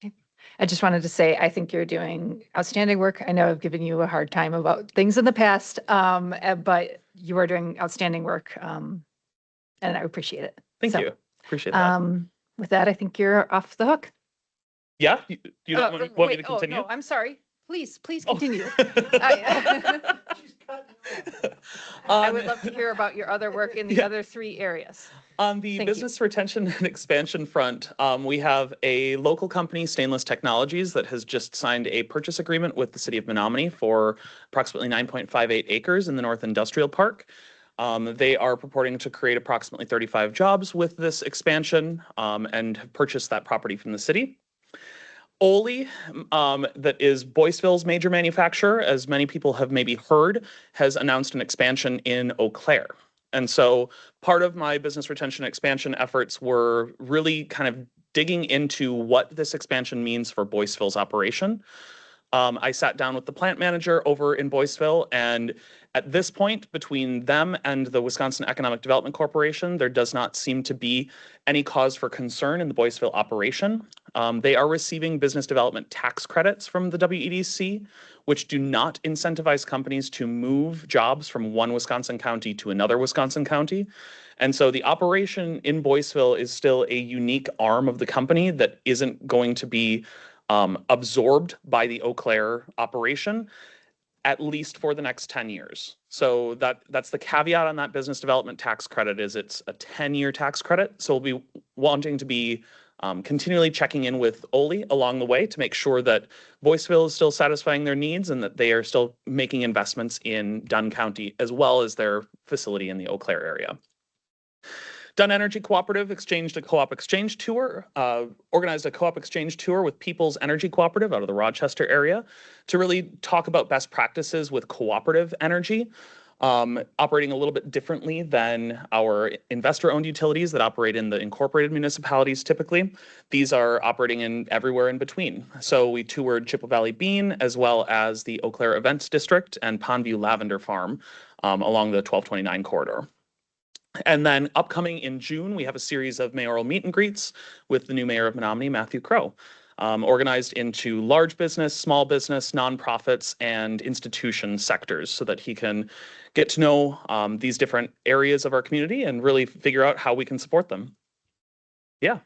Okay. I just wanted to say, I think you're doing outstanding work. I know I've given you a hard time about things in the past, but you are doing outstanding work, and I appreciate it. Thank So, you. Appreciate that. With that, I think you're off the hook. Yeah? You don't want me Wait, to continue? Oh, no, I'm sorry. Please Oh. continue. I I would On- love to hear about your other work in the other 3 areas. On the Thank you. business retention and expansion front, we have a local company, Stainless Technologies, that has just signed a purchase agreement with the city of Menominee for approximately 9.58 acres in the North Industrial Park. They are purporting to create approximately 35 jobs with this expansion, and have purchased that property from the city. Ole, that is Boyceville's major manufacturer, as many people have maybe heard, has announced an expansion in Eau Claire. And so part of my business retention expansion efforts were really kind of digging into what this expansion means for Boyceville's operation. I sat down with the plant manager over in Boyceville, and at this point, between them and the Wisconsin Economic Development Corporation, there does not seem to be any cause for concern in the Boyceville operation. They are receiving business development tax credits from the WEDC, which do not incentivize companies to move jobs from one Wisconsin county to another Wisconsin county. And so the operation in Boyceville is still a unique arm of the company that isn't going to be absorbed by the Eau Claire operation, at least for the next 10 years. So that's the caveat on that business development tax credit, is it's a 10-year tax credit. So we'll be wanting to be continually checking in with Ole along the way to make sure that Boyceville is still satisfying their needs and that they are still making investments in Dunn County as well as their facility in the Eau Claire area. Dunn Energy Cooperative exchanged a co-op exchange tour, organized a co-op exchange tour with People's Energy Cooperative out of the Rochester area to really talk about best practices with cooperative energy, operating a little bit differently than our investor-owned utilities that operate in the incorporated municipalities typically. These are operating in everywhere in between. So we toured Chippewa Valley Bean as well as the Eau Claire Events District and Pondview Lavender Farm along the 1229 corridor. And then upcoming in June, we have a series of mayoral meet and greets with the new mayor of Menominee, Matthew Crow, organized into large business, small business, nonprofits, and institution sectors so that he can get to know these different areas of our community and really figure out how we can support them. Yeah.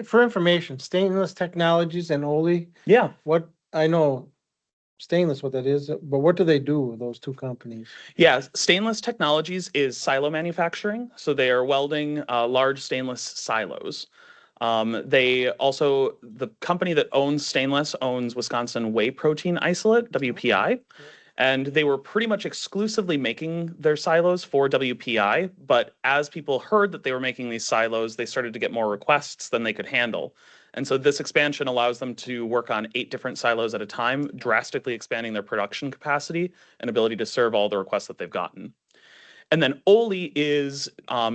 For information, Stainless Technologies and Ole, Yeah. what, I know Stainless what that is, but what do they do, those 2 companies? Yeah, Stainless Technologies is silo manufacturing. So they are welding large stainless silos. They also, the company that owns Stainless owns Wisconsin Whey Protein Isolate, WPI. And they were pretty much exclusively making their silos for WPI. But as people heard that they were making these silos, they started to get more requests than they could handle. And so this expansion allows them to work on 8 different silos at a time, drastically expanding their production capacity and ability to serve all the requests that they've gotten. And then Ole is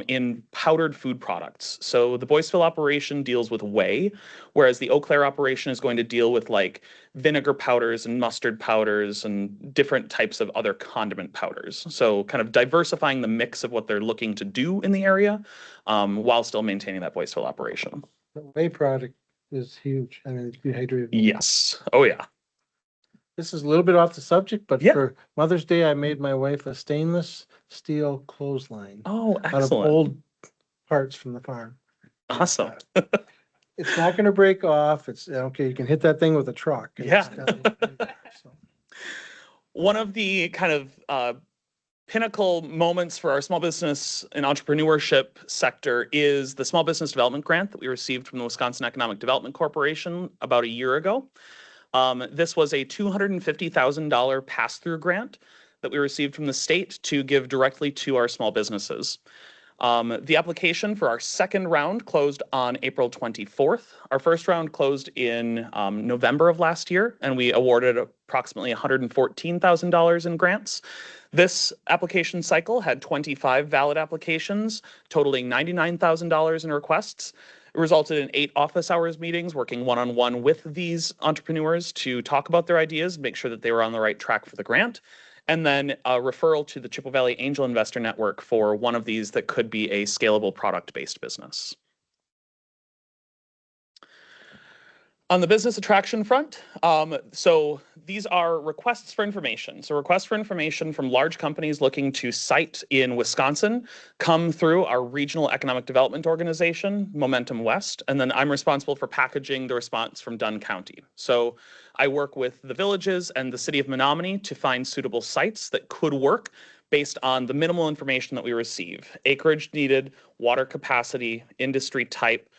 in powdered food products. So the Boyceville operation deals with whey, whereas the Eau Claire operation is going to deal with like vinegar powders and mustard powders and different types of other condiment powders. So kind of diversifying the mix of what they're looking to do in the area while still maintaining that Boyceville operation. The whey product is huge. I mean, it's dehydrated. Yes. Oh, yeah. This is a little bit off the subject, but Yeah. for Mother's Day, I made my wife a stainless steel clothesline Oh, out of excellent. old parts from the farm. Awesome. It's not going to break off. It's okay. You can hit that thing with a truck. and Yeah. so. One of the kind of pinnacle moments for our small business and entrepreneurship sector is the small business development grant that we received from the Wisconsin Economic Development Corporation about a year ago. This was a $250,000 pass-through grant that we received from the state to give directly to our small businesses. The application for our second round closed on April 24th. Our first round closed in November of last year, and we awarded approximately $114,000 in grants. This application cycle had 25 valid applications, totaling $99,000 in requests. It resulted in 8 office hours meetings, working one-on-one with these entrepreneurs to talk about their ideas, make sure that they were on the right track for the grant, and then a referral to the Chippewa Valley Angel Investor Network for one of these that could be a scalable product-based business. On the business attraction front, so these are requests for information. So requests for information from large companies looking to site in Wisconsin come through our regional economic development organization, Momentum West, and then I'm responsible for packaging the response from Dunn County. So I work with the villages and the city of Menominee to find suitable sites that could work based on the minimal information that we receive. Acreage needed, water capacity, industry type,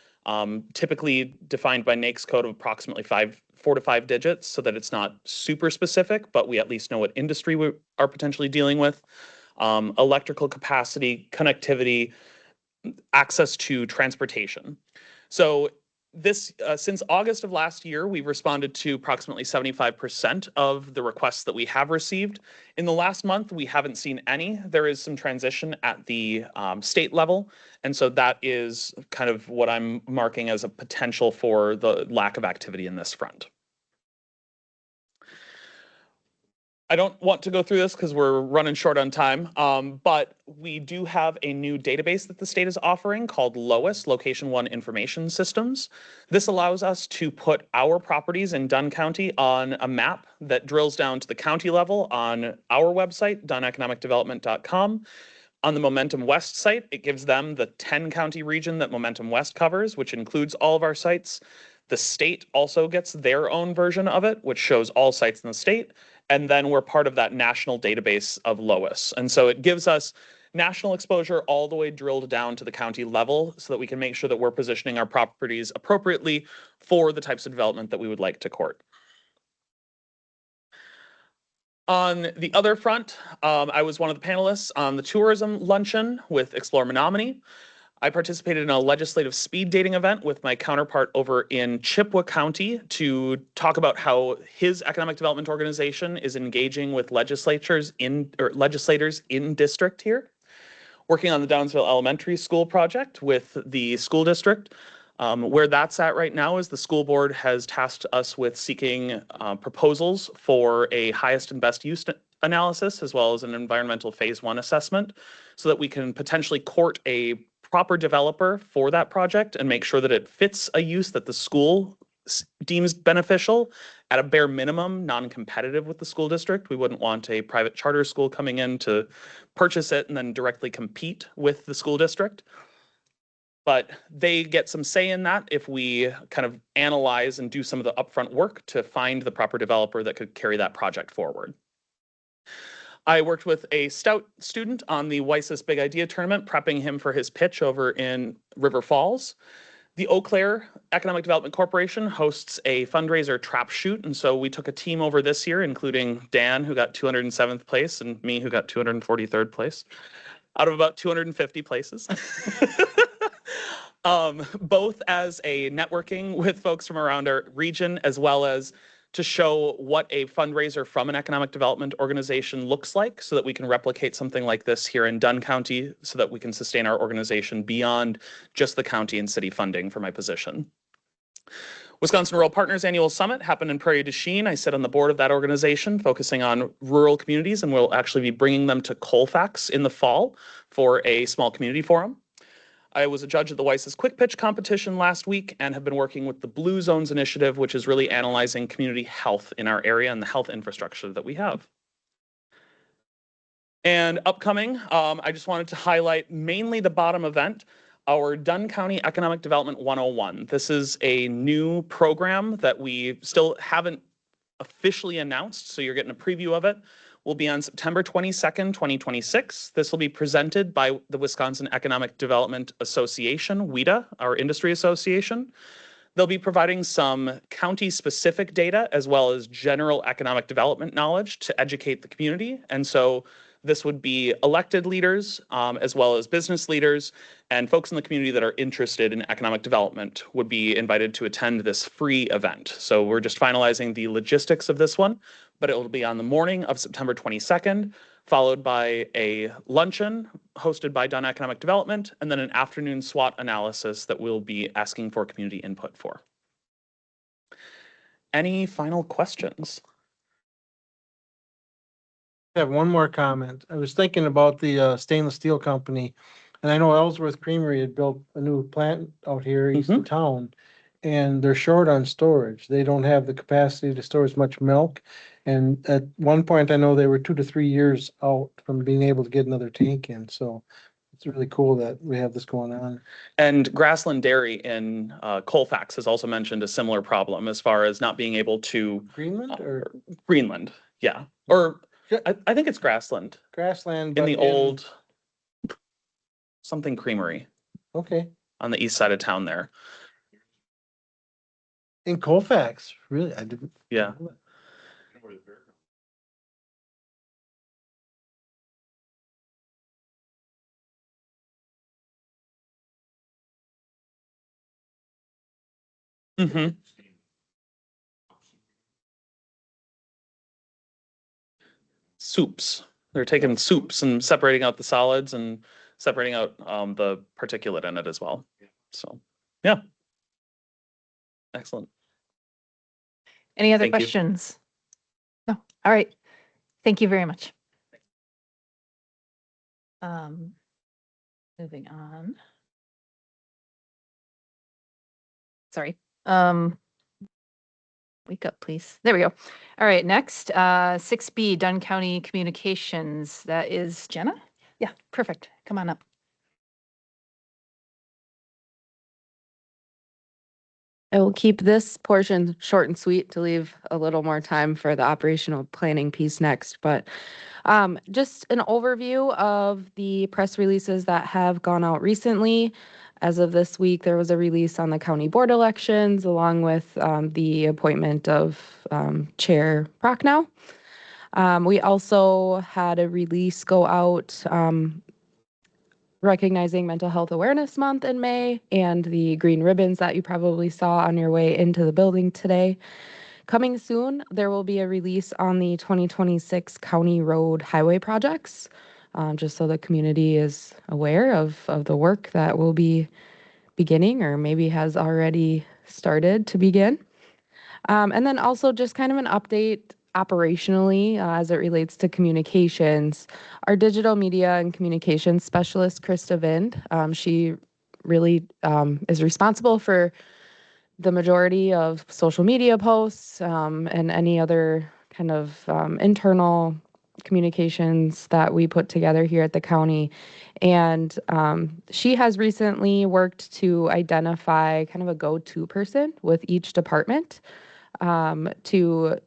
typically defined by NAICS code of approximately 4 to 5 digits so that it's not super specific, but we at least know what industry we are potentially dealing with. Electrical capacity, connectivity, access to transportation. So this, since August of last year, we've responded to approximately 75% of the requests that we have received. In the last month, we haven't seen any. There is some transition at the state level. And so that is kind of what I'm marking as a potential for the lack of activity in this front. I don't want to go through this because we're running short on time, but we do have a new database that the state is offering called LOIS, Location One Information Systems. This allows us to put our properties in Dunn County on a map that drills down to the county level on our website, dunneconomicdevelopment.com. On the Momentum West site, it gives them the 10-county region that Momentum West covers, which includes all of our sites. The state also gets their own version of it, which shows all sites in the state. And then we're part of that national database of LOIS. And so it gives us national exposure all the way drilled down to the county level so that we can make sure that we're positioning our properties appropriately for the types of development that we would like to court. On the other front, I was one of the panelists on the tourism luncheon with Explore Menominee. I participated in a legislative speed dating event with my counterpart over in Chippewa County to talk about how his economic development organization is engaging with legislators in district here. Working on the Downsville Elementary School project with the school district. Where that's at right now is the school board has tasked us with seeking proposals for a highest and best use analysis as well as an environmental phase 1 assessment so that we can potentially court a proper developer for that project and make sure that it fits a use that the school deems beneficial at a bare minimum, non-competitive with the school district. We wouldn't want a private charter school coming in to purchase it and then directly compete with the school district. But they get some say in that if we kind of analyze and do some of the upfront work to find the proper developer that could carry that project forward. I worked with a stout student on the WISIS Big Idea Tournament, prepping him for his pitch over in River Falls. The Eau Claire Economic Development Corporation hosts a fundraiser trap shoot, and so we took a team over this year, including Dan, who got 207th place, and me, who got 243rd place, out of about 250 places. Both as a networking with folks from around our region, as well as to show what a fundraiser from an economic development organization looks like so that we can replicate something like this here in Dunn County so that we can sustain our organization beyond just the county and city funding for my position. Wisconsin Rural Partners Annual Summit happened in Prairie du Chien. I sit on the board of that organization focusing on rural communities, and we'll actually be bringing them to Colfax in the fall for a small community forum. I was a judge at the WISIS Quick Pitch competition last week and have been working with the Blue Zones Initiative, which is really analyzing community health in our area and the health infrastructure that we have. And upcoming, I just wanted to highlight mainly the bottom event, our Dunn County Economic Development 101. This is a new program that we still haven't officially announced, so you're getting a preview of it. Will be on September 22nd, 2026. This will be presented by the Wisconsin Economic Development Association, WEDA, our industry association. They'll be providing some county-specific data as well as general economic development knowledge to educate the community. And so This would be elected leaders, as well as business leaders and folks in the community that are interested in economic development would be invited to attend this free event. So we're just finalizing the logistics of this one, but it will be on the morning of September 22nd, followed by a luncheon hosted by Dunn Economic Development, and then an afternoon SWOT analysis that we'll be asking for community input for. Any final questions? I have one more comment. I was thinking about the stainless steel company, and I know Ellsworth Creamery had built a new plant out here east of town, and they're short on storage. They don't have the capacity to store as much milk. And at one point, I know they were 2 to 3 years out from being able to get another tank in. So it's really cool that we have this going on. And Grassland Dairy in Colfax has also mentioned a similar problem as far as not being able to. Greenland or Greenland, yeah. Or I think it's Grassland. Grassland, In but the old something creamery okay, on the east side of town there. in Colfax, really? I didn't. Yeah. Mm-hmm. Soups. They're taking soups and separating out the solids and separating out the particulate in it as well. So, yeah. Excellent. Any other Thank you. questions? No. All right. Thank you very much. Moving on. Sorry. Wake up, please. There we go. All right, next, 6B, Dunn County Communications. That is Jenna? Yeah, perfect. Come on up. I will keep this portion short and sweet to leave a little more time for the operational planning piece next. But just an overview of the press releases that have gone out recently. As of this week, there was a release on the county board elections, along with the appointment of Chair Prochnow. We also had a release go out recognizing Mental Health Awareness Month in May and the green ribbons that you probably saw on your way into the building today. Coming soon, there will be a release on the 2026 county road highway projects, just so the community is aware of the work that will be beginning or maybe has already started to begin. And then also just kind of an update operationally as it relates to communications. Our digital media and communications specialist, Krista Vind, she really is responsible for the majority of social media posts and any other kind of internal communications that we put together here at the county. And she has recently worked to identify kind of a go-to person with each department to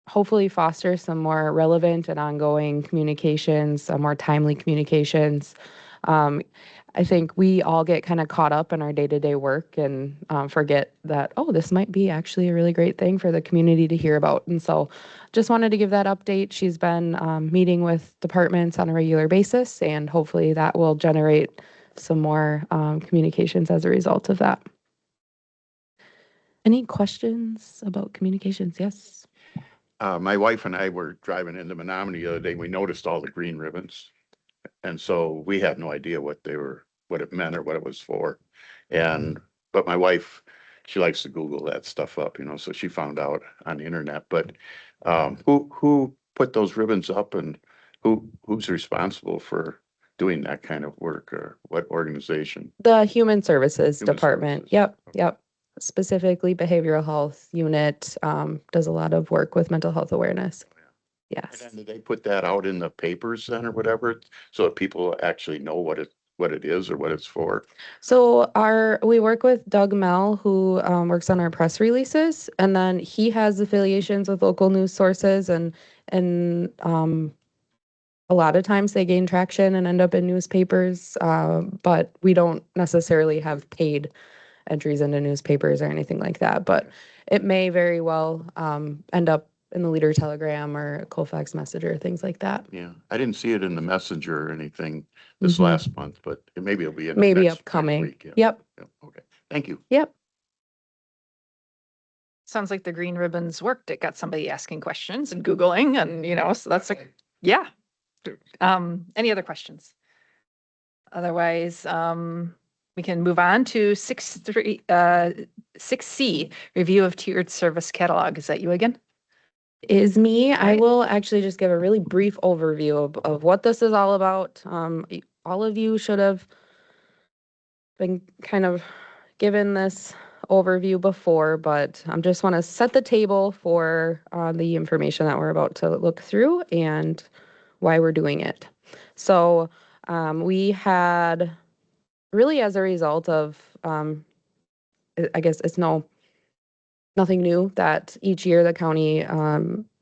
hopefully foster some more relevant and ongoing communications, some more timely communications. I think we all get kind of caught up in our day-to-day work and forget that, oh, this might be actually a really great thing for the community to hear about. And so just wanted to give that update. She's been meeting with departments on a regular basis, and hopefully that will generate some more communications as a result of that. Any questions about communications? Yes. My wife and I were driving into Menominee the other day. We noticed all the green ribbons. And so we had no idea what it meant or what it was for. But my wife, she likes to Google that stuff up, so she found out on the internet. But who put those ribbons up, and who's responsible for doing that kind of work, or what organization? The Human Services Human Department. Services. Yep, yep. Specifically behavioral health unit does a lot of work with mental health awareness. And Yes. then did they put that out in the papers then or whatever, so that people actually know what it is or what it's for? So we work with Doug Mell, who works on our press releases, and then he has affiliations with local news sources, and a lot of times they gain traction and end up in newspapers, but we don't necessarily have paid entries into newspapers or anything like that. But it may very well end up in the Leader Telegram or Colfax Messenger, things like that. Yeah, I didn't see it in the messenger or anything this Mhm. last month, but maybe it'll be in Maybe next upcoming. week. Yeah. Yep. Yeah, okay, thank you. Yep. Sounds like the green ribbons worked. It got somebody asking questions and Googling and, so that's like, yeah. Any other questions? Otherwise, we can move on to 6C, review of tiered service catalog. Is that you again? Is me. I Right. will actually just give a really brief overview of what this is all about. All of you should have been kind of given this overview before, but I just want to set the table for the information that we're about to look through and why we're doing it. So we had really as a result of, I guess it's nothing new that each year the county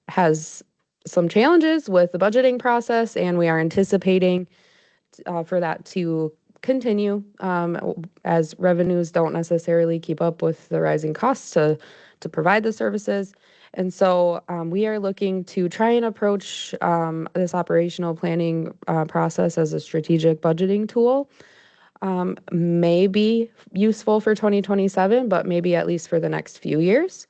has some challenges with the budgeting process, and we are anticipating for that to continue as revenues don't necessarily keep up with the rising costs to provide the services. And so we are looking to try and approach this operational planning process as a strategic budgeting tool. May be useful for 2027, but maybe at least for the next few years.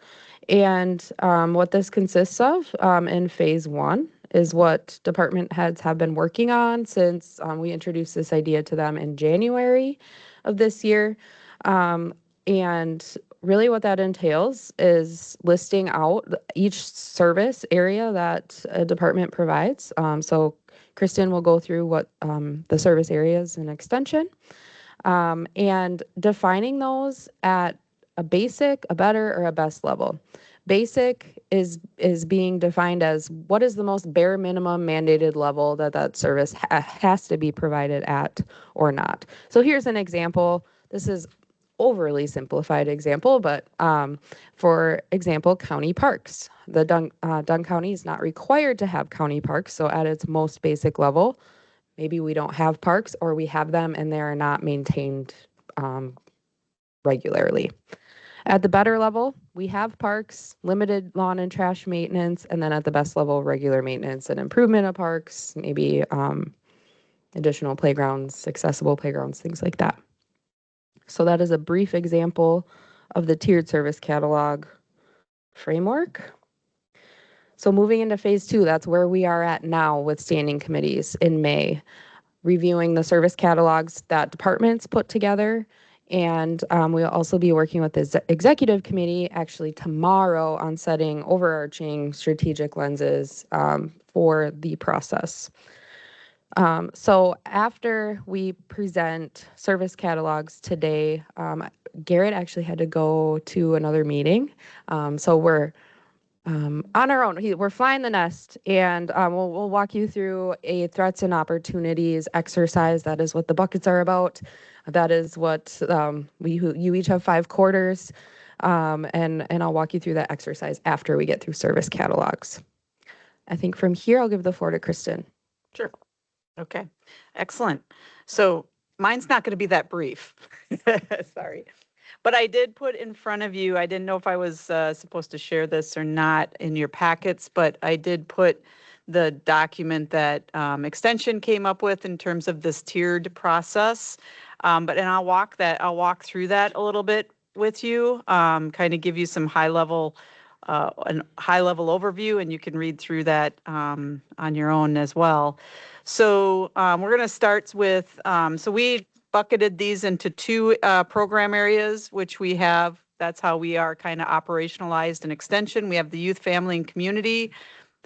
And what this consists of in phase one is what department heads have been working on since we introduced this idea to them in January of this year. And really what that entails is listing out each service area that a department provides. So Kristen will go through what the service areas in extension. And defining those at a basic, a better, or a best level. Basic is being defined as what is the most bare minimum mandated level that service has to be provided at or not. So here's an example. This is overly simplified example, but for example, county parks. The Dunn County is not required to have county parks, so at its most basic level, maybe we don't have parks or we have them and they are not maintained regularly. At the better level, we have parks, limited lawn and trash maintenance, and then at the best level, regular maintenance and improvement of parks, maybe additional playgrounds, accessible playgrounds, things like that. So that is a brief example of the tiered service catalog framework. So moving into phase two, that's where we are at now with standing committees in May, reviewing the service catalogs that departments put together. And we'll also be working with the executive committee actually tomorrow on setting overarching strategic lenses for the process. So after we present service catalogs today, Garrett actually had to go to another meeting. So we're on our own. We're flying the nest, and we'll walk you through a threats and opportunities exercise. That is what the buckets are about. That is what you each have 5 quarters, and I'll walk you through that exercise after we get through service catalogs. I think from here I'll give the floor to Kristen. Sure. Okay, excellent. So mine's not going to be that brief. Sorry. But I did put in front of you, I didn't know if I was supposed to share this or not in your packets, but I did put the document that Extension came up with in terms of this tiered process. And I'll walk through that a little bit with you, kind of give you some high level overview, and you can read through that on your own as well. So we're going to start with, so we bucketed these into 2 program areas, which we have, that's how we are kind of operationalized in Extension. We have the youth, family, and community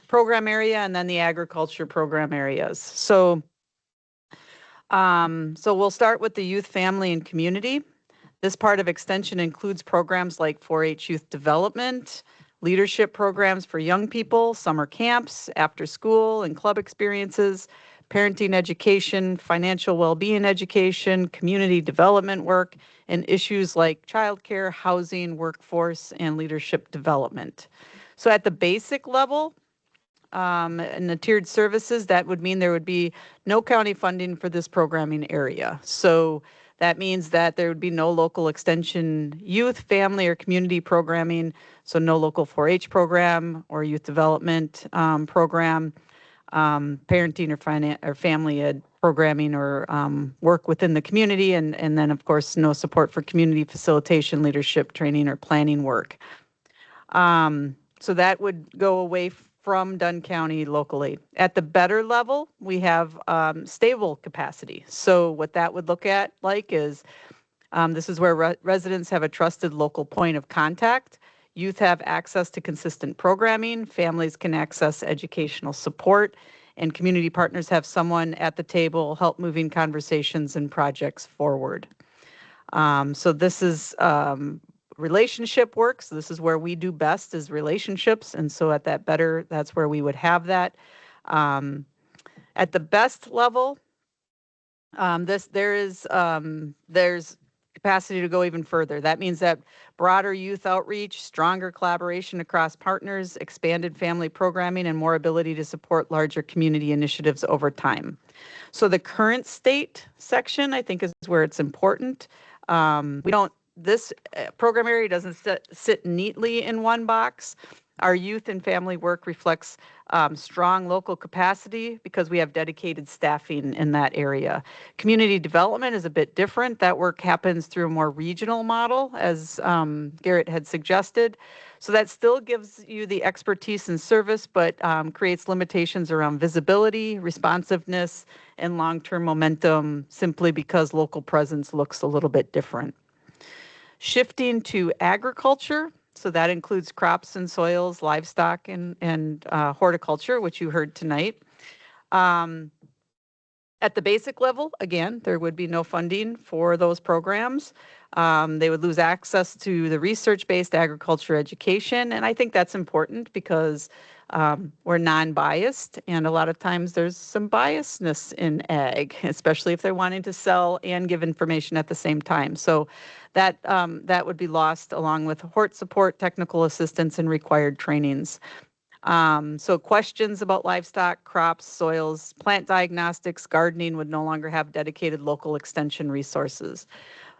program area, and then the agriculture program areas. So we'll start with the youth, family, and community. This part of Extension includes programs like 4-H youth development, leadership programs for young people, summer camps, after school and club experiences, parenting education, financial well-being education, community development work, and issues like childcare, housing, workforce, and leadership development. So at the basic level, in the tiered services, that would mean there would be no county funding for this programming area. So That means that there would be no local extension youth, family, or community programming, so no local 4-H program or youth development program, parenting or family ed programming or work within the community, and then of course no support for community facilitation, leadership training, or planning work. So that would go away from Dunn County locally. At the better level, we have stable capacity. So what that would look at like is this is where residents have a trusted local point of contact. Youth have access to consistent programming. Families can access educational support. And community partners have someone at the table help moving conversations and projects forward. So this is relationship work. So this is where we do best is relationships. And so at that better, that's where we would have that. At the best level, there's capacity to go even further. That means that broader youth outreach, stronger collaboration across partners, expanded family programming, and more ability to support larger community initiatives over time. So the current state section, I think, is where it's important. This program area doesn't sit neatly in one box. Our youth and family work reflects strong local capacity because we have dedicated staffing in that area. Community development is a bit different. That work happens through a more regional model, as Garrett had suggested. So that still gives you the expertise and service, but creates limitations around visibility, responsiveness, and long-term momentum simply because local presence looks a little bit different. Shifting to agriculture, so that includes crops and soils, livestock, and horticulture, which you heard tonight. At the basic level, again, there would be no funding for those programs. They would lose access to the research-based agriculture education, and I think that's important because we're non-biased, and a lot of times there's some biasness in ag, especially if they're wanting to sell and give information at the same time. So that would be lost along with hort support, technical assistance, and required trainings. So questions about livestock, crops, soils, plant diagnostics, gardening would no longer have dedicated local extension resources.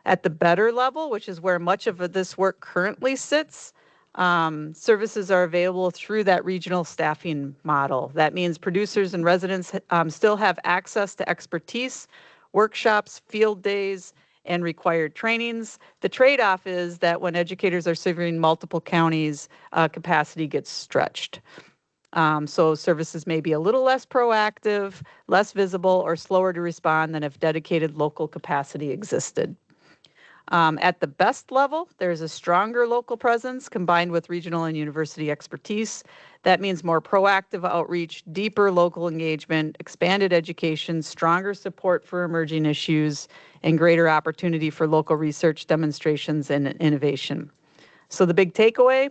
At the better level, which is where much of this work currently sits, services are available through that regional staffing model. That means producers and residents still have access to expertise, workshops, field days, and required trainings. The trade-off is that when educators are serving multiple counties, capacity gets stretched. So services may be a little less proactive, less visible, or slower to respond than if dedicated local capacity existed. At the best level, there's a stronger local presence combined with regional and university expertise. That means more proactive outreach, deeper local engagement, expanded education, stronger support for emerging issues, and greater opportunity for local research, demonstrations, and innovation. So the big takeaway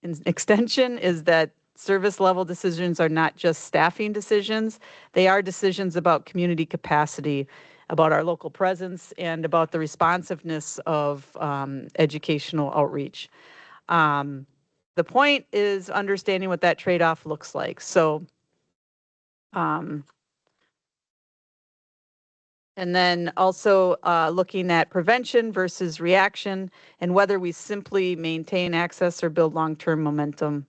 in extension is that service level decisions are not just staffing decisions. They are decisions about community capacity, about our local presence, and about the responsiveness of educational outreach. The point is understanding what that trade-off looks like. So, and then also looking at prevention versus reaction and whether we simply maintain access or build long-term momentum.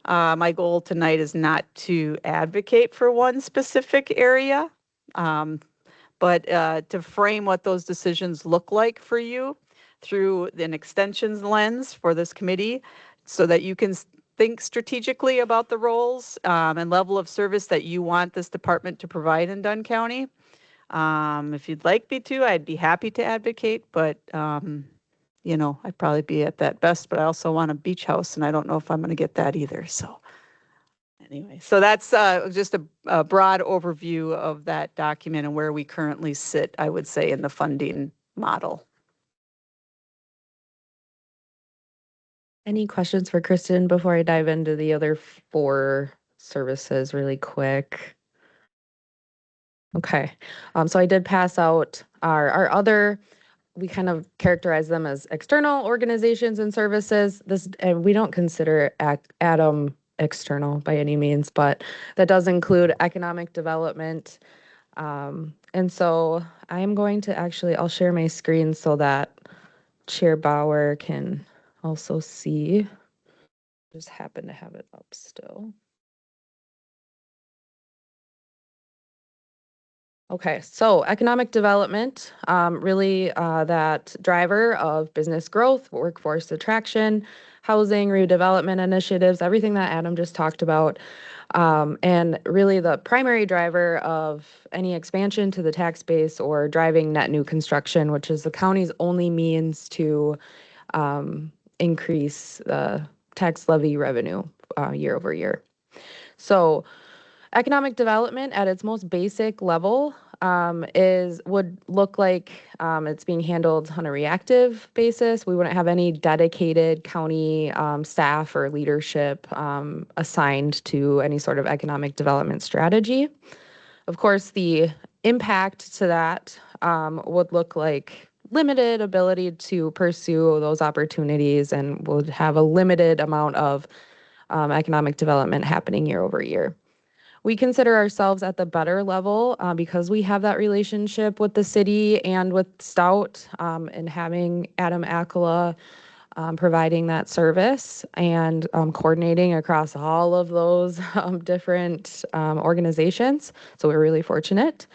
My goal tonight is not to advocate for one specific area, but to frame what those decisions look like for you through an extensions lens for this committee so that you can think strategically about the roles and level of service that you want this department to provide in Dunn County. If you'd like me to, I'd be happy to advocate, but you know, I'd probably be at that best, but I also want a beach house and I don't know if I'm going to get that either. So anyway, so that's just a broad overview of that document and where we currently sit, I would say, in the funding model. Any questions for Kristen before I dive into the other 4 services really quick? Okay, so I did pass out our other, we kind of characterize them as external organizations and services. And we don't consider ADAM external by any means, but that does include economic development, And so I'm going to actually, I'll share my screen so that Chair Bauer can also see. Just happen to have it up still. Okay, so economic development, really that driver of business growth, workforce attraction, housing, redevelopment initiatives, everything that Adam just talked about. And really the primary driver of any expansion to the tax base or driving net new construction, which is the county's only means to increase the tax levy revenue year over year. So economic development at its most basic level would look like it's being handled on a reactive basis. We wouldn't have any dedicated county staff or leadership assigned to any sort of economic development strategy. Of course, the impact to that would look like limited ability to pursue those opportunities and would have a limited amount of economic development happening year over year. We consider ourselves at the better level because we have that relationship with the city and with Stout and having Adam Akala providing that service and coordinating across all of those different organizations. So we're really fortunate.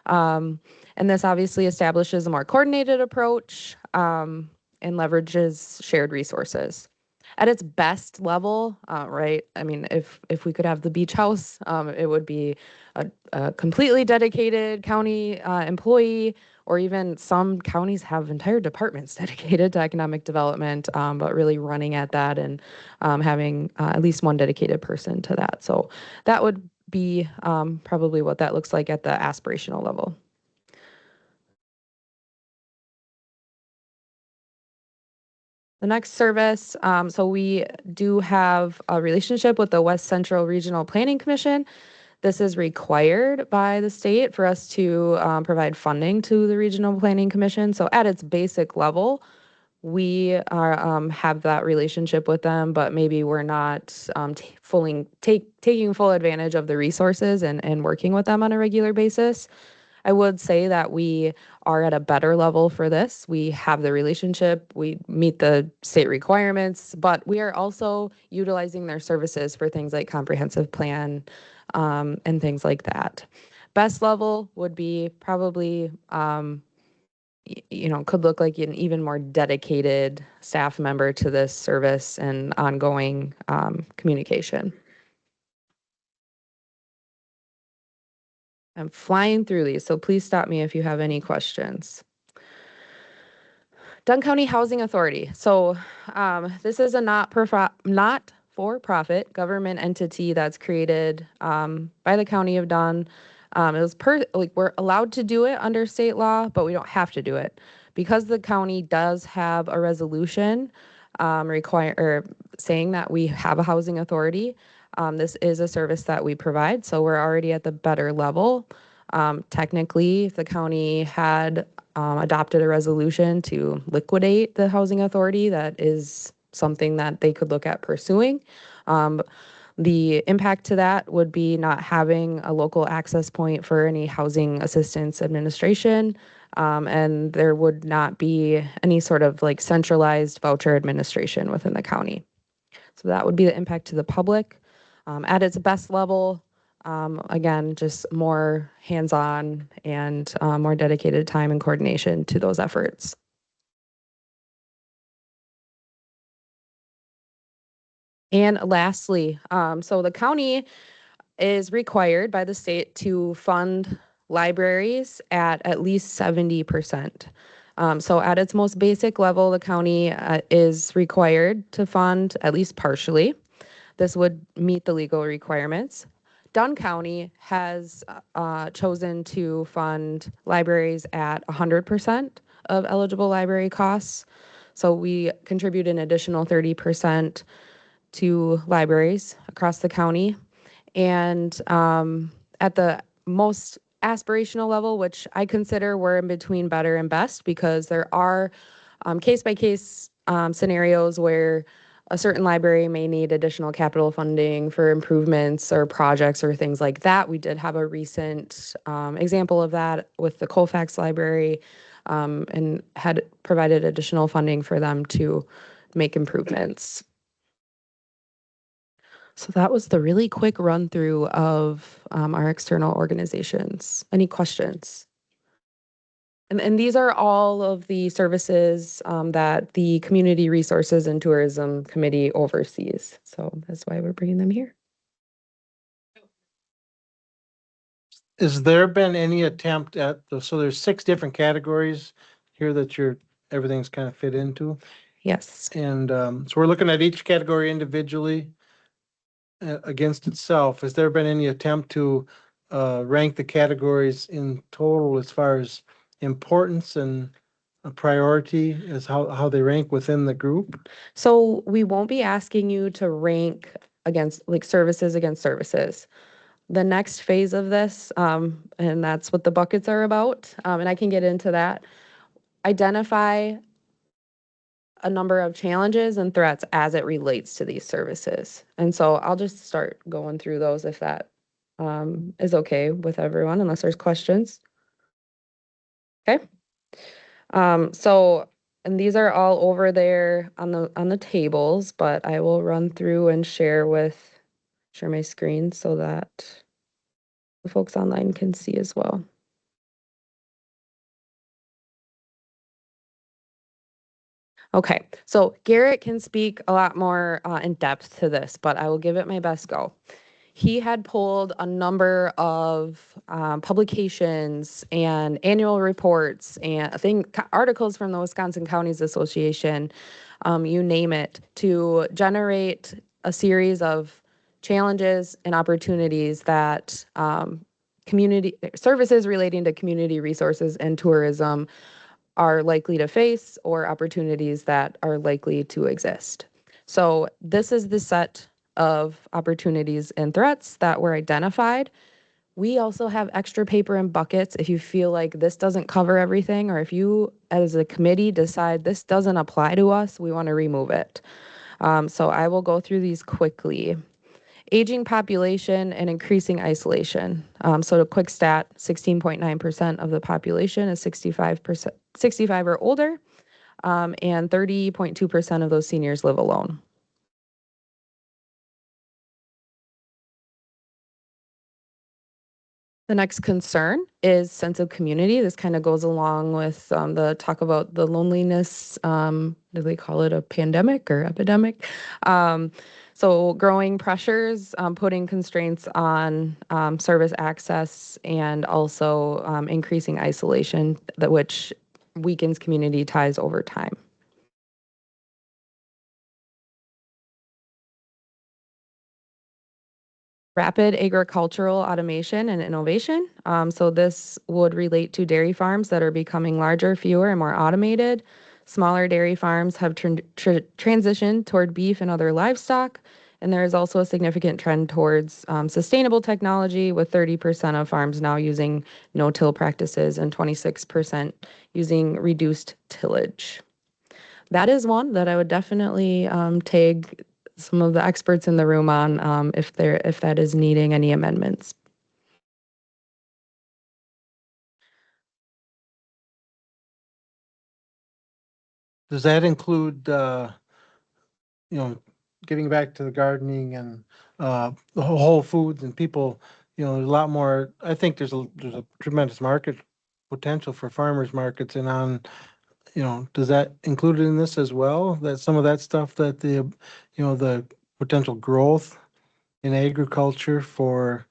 And this obviously establishes a more coordinated approach and leverages shared resources. At its best level, right? I mean, if we could have the beach house, it would be a completely dedicated county employee, or even some counties have entire departments dedicated to economic development, but really running at that and having at least one dedicated person to that. So that would be probably what that looks like at the aspirational level. The next service, so we do have a relationship with the West Central Regional Planning Commission. This is required by the state for us to provide funding to the Regional Planning Commission. So at its basic level, we are, have that relationship with them, but maybe we're not taking full advantage of the resources and working with them on a regular basis. I would say that we are at a better level for this. We have the relationship, we meet the state requirements, but we are also utilizing their services for things like comprehensive plan and things like that. Best level would be probably, could look like an even more dedicated staff member to this service and ongoing communication. I'm flying through these, so please stop me if you have any questions. Dunn County Housing Authority. So this is a not-for-profit government entity that's created by the County of Dunn. It was we're allowed to do it under state law, but we don't have to do it because the county does have a resolution saying that we have a housing authority. This is a service that we provide, so we're already at the better level. Technically, if the county had adopted a resolution to liquidate the housing authority, that is something that they could look at pursuing. The impact to that would be not having a local access point for any housing assistance administration, and there would not be any sort of like centralized voucher administration within the county. So that would be the impact to the public. At its best level, again, just more hands-on and more dedicated time and coordination to those efforts. And lastly, so the county is required by the state to fund libraries at least 70%. So at its most basic level, the county is required to fund at least partially. This would meet the legal requirements. Dunn County has chosen to fund libraries at 100% of eligible library costs. So we contribute an additional 30% to libraries across the county. And at the most aspirational level, which I consider we're in between better and best, because there are case-by-case scenarios where a certain library may need additional capital funding for improvements or projects or things like that. We did have a recent example of that with the Colfax Library, and had provided additional funding for them to make improvements. So that was the really quick run through of our external organizations. Any questions? And these are all of the services that the Community Resources and Tourism Committee oversees. So that's why we're bringing them here. Has there been any attempt at, so there's 6 different categories here that everything's kind of fit into? Yes. And so we're looking at each category individually against itself. Has there been any attempt to rank the categories in total as far as importance and a priority as how they rank within the group? So we won't be asking you to rank against like services against services. The next phase of this, and that's what the buckets are about, and I can get into that, identify a number of challenges and threats as it relates to these services. And so I'll just start going through those if that is okay with everyone, unless there's questions. Okay. And these are all over there on the tables, but I will run through and share my screen so that the folks online can see as well. Okay, so Garrett can speak a lot more in depth to this, but I will give it my best go. He had pulled a number of publications and annual reports and articles from the Wisconsin Counties Association, you name it, to generate a series of challenges and opportunities that community services relating to community resources and tourism are likely to face, or opportunities that are likely to exist. So this is the set of opportunities and threats that were identified. We also have extra paper and buckets if you feel like this doesn't cover everything, or if you as a committee decide this doesn't apply to us, we want to remove it. So I will go through these quickly. Aging population and increasing isolation. So a quick stat, 16.9% of the population is 65 or older, and 30.2% of those seniors live alone. The next concern is sense of community. This kind of goes along with the talk about the loneliness. Do they call it a pandemic or epidemic? So growing pressures, putting constraints on service access, and also increasing isolation, which weakens community ties over time. Rapid agricultural automation and innovation. So this would relate to dairy farms that are becoming larger, fewer, and more automated. Smaller dairy farms have transitioned toward beef and other livestock. And there is also a significant trend towards sustainable technology, with 30% of farms now using no-till practices and 26% using reduced tillage. That is one that I would definitely tag some of the experts in the room on if that is needing any amendments. Does that include, getting back to the gardening and the Whole Foods and people, there's a lot more, I think there's a tremendous market potential for farmers markets and does that include in this as well? That some of that stuff that the potential growth in agriculture for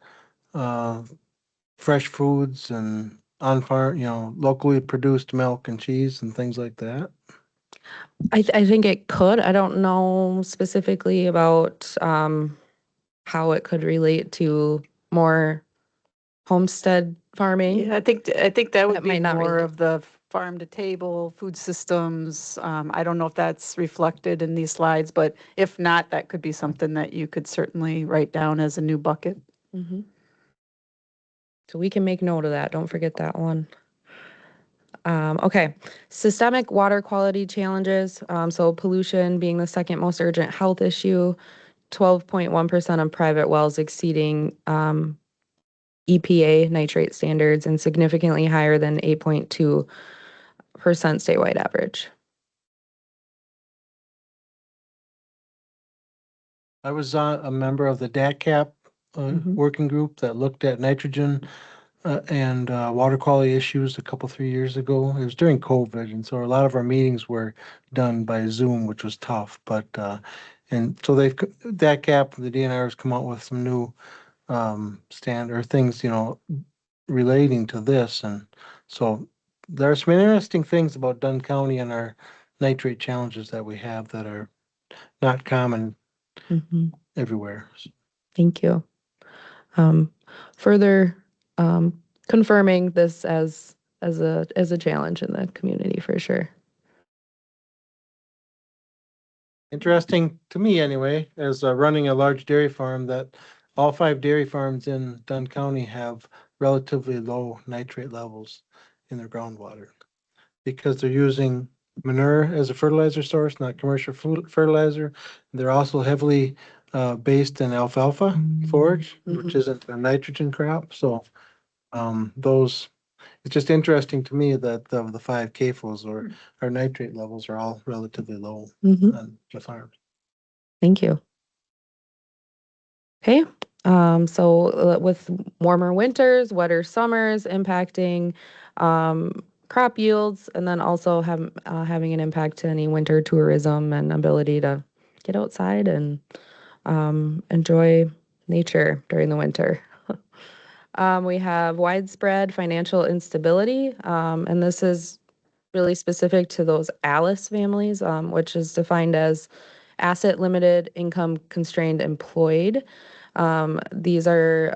fresh foods and on farm, locally produced milk and cheese and things like that? I think it could. I don't know specifically about how it could relate to more homestead farming. Yeah, I think that would That be might not more relate. of the farm to table food systems. I don't know if that's reflected in these slides, but if not, that could be something that you could certainly write down as a new bucket. So we can make note of that. Don't forget that one. Okay, systemic water quality challenges. So pollution being the second most urgent health issue, 12.1% of private wells exceeding EPA nitrate standards and significantly higher than 8.2% statewide average. I was a member of the DACAP working group that looked at nitrogen and water quality issues a couple, 3 years ago. It was during COVID, and so a lot of our meetings were done by Zoom, which was tough. But and so DACAP, the DNR has come out with some new standard things, relating to this, and so there are some interesting things about Dunn County and our nitrate challenges that we have that are not common everywhere. Thank you. Further confirming this as a challenge in the community for sure. Interesting to me anyway, as running a large dairy farm, that all 5 dairy farms in Dunn County have relatively low nitrate levels in their groundwater because they're using manure as a fertilizer source, not commercial fertilizer. They're also heavily based in alfalfa forage, which isn't a nitrogen crop. So it's just interesting to me that of the 5 CAFOs or our nitrate levels are all relatively low on the farms. Thank you. Okay, so with warmer winters, wetter summers impacting crop yields, and then also having an impact to any winter tourism and ability to get outside and enjoy nature during the winter. We have widespread financial instability, and this is really specific to those ALICE families, which is defined as asset limited, income constrained, employed. These are,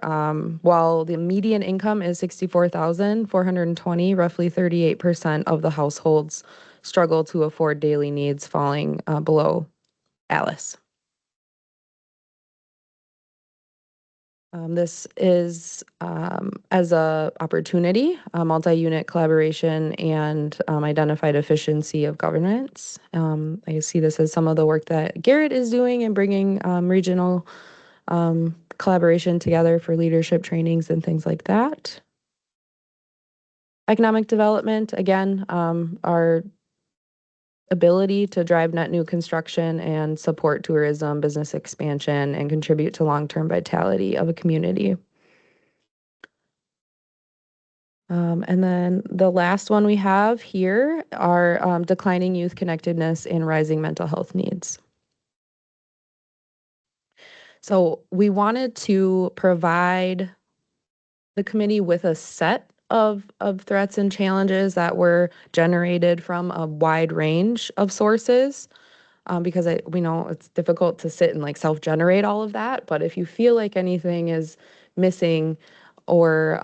while the median income is $64,420, roughly 38% of the households struggle to afford daily needs, falling below ALICE. This is as a opportunity, multi-unit collaboration, and identified efficiency of governance. I see this as some of the work that Garrett is doing in bringing regional collaboration together for leadership trainings and things like that. Economic development, again, our ability to drive net new construction and support tourism, business expansion, and contribute to long-term vitality of a community. And then the last one we have here are declining youth connectedness and rising mental health needs. So we wanted to provide the committee with a set of threats and challenges that were generated from a wide range of sources, because we know it's difficult to sit and like self-generate all of that. But if you feel like anything is missing or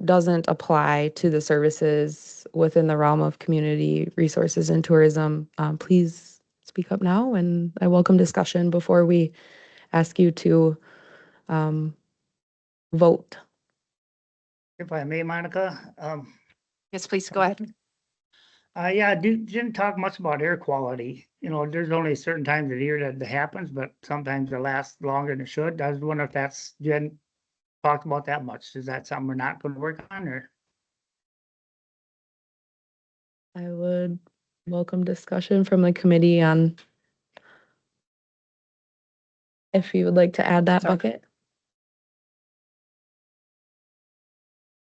doesn't apply to the services within the realm of community resources and tourism, please speak up now, and I welcome discussion before we ask you to vote. If I may, Monica, Yes, please go ahead. yeah, didn't talk much about air quality. There's only certain times of the year that happens, but sometimes it lasts longer than it should. I was wondering if you hadn't talked about that much. Is that something we're not going to work on, or? I would welcome discussion from the committee on if you would like to add that bucket.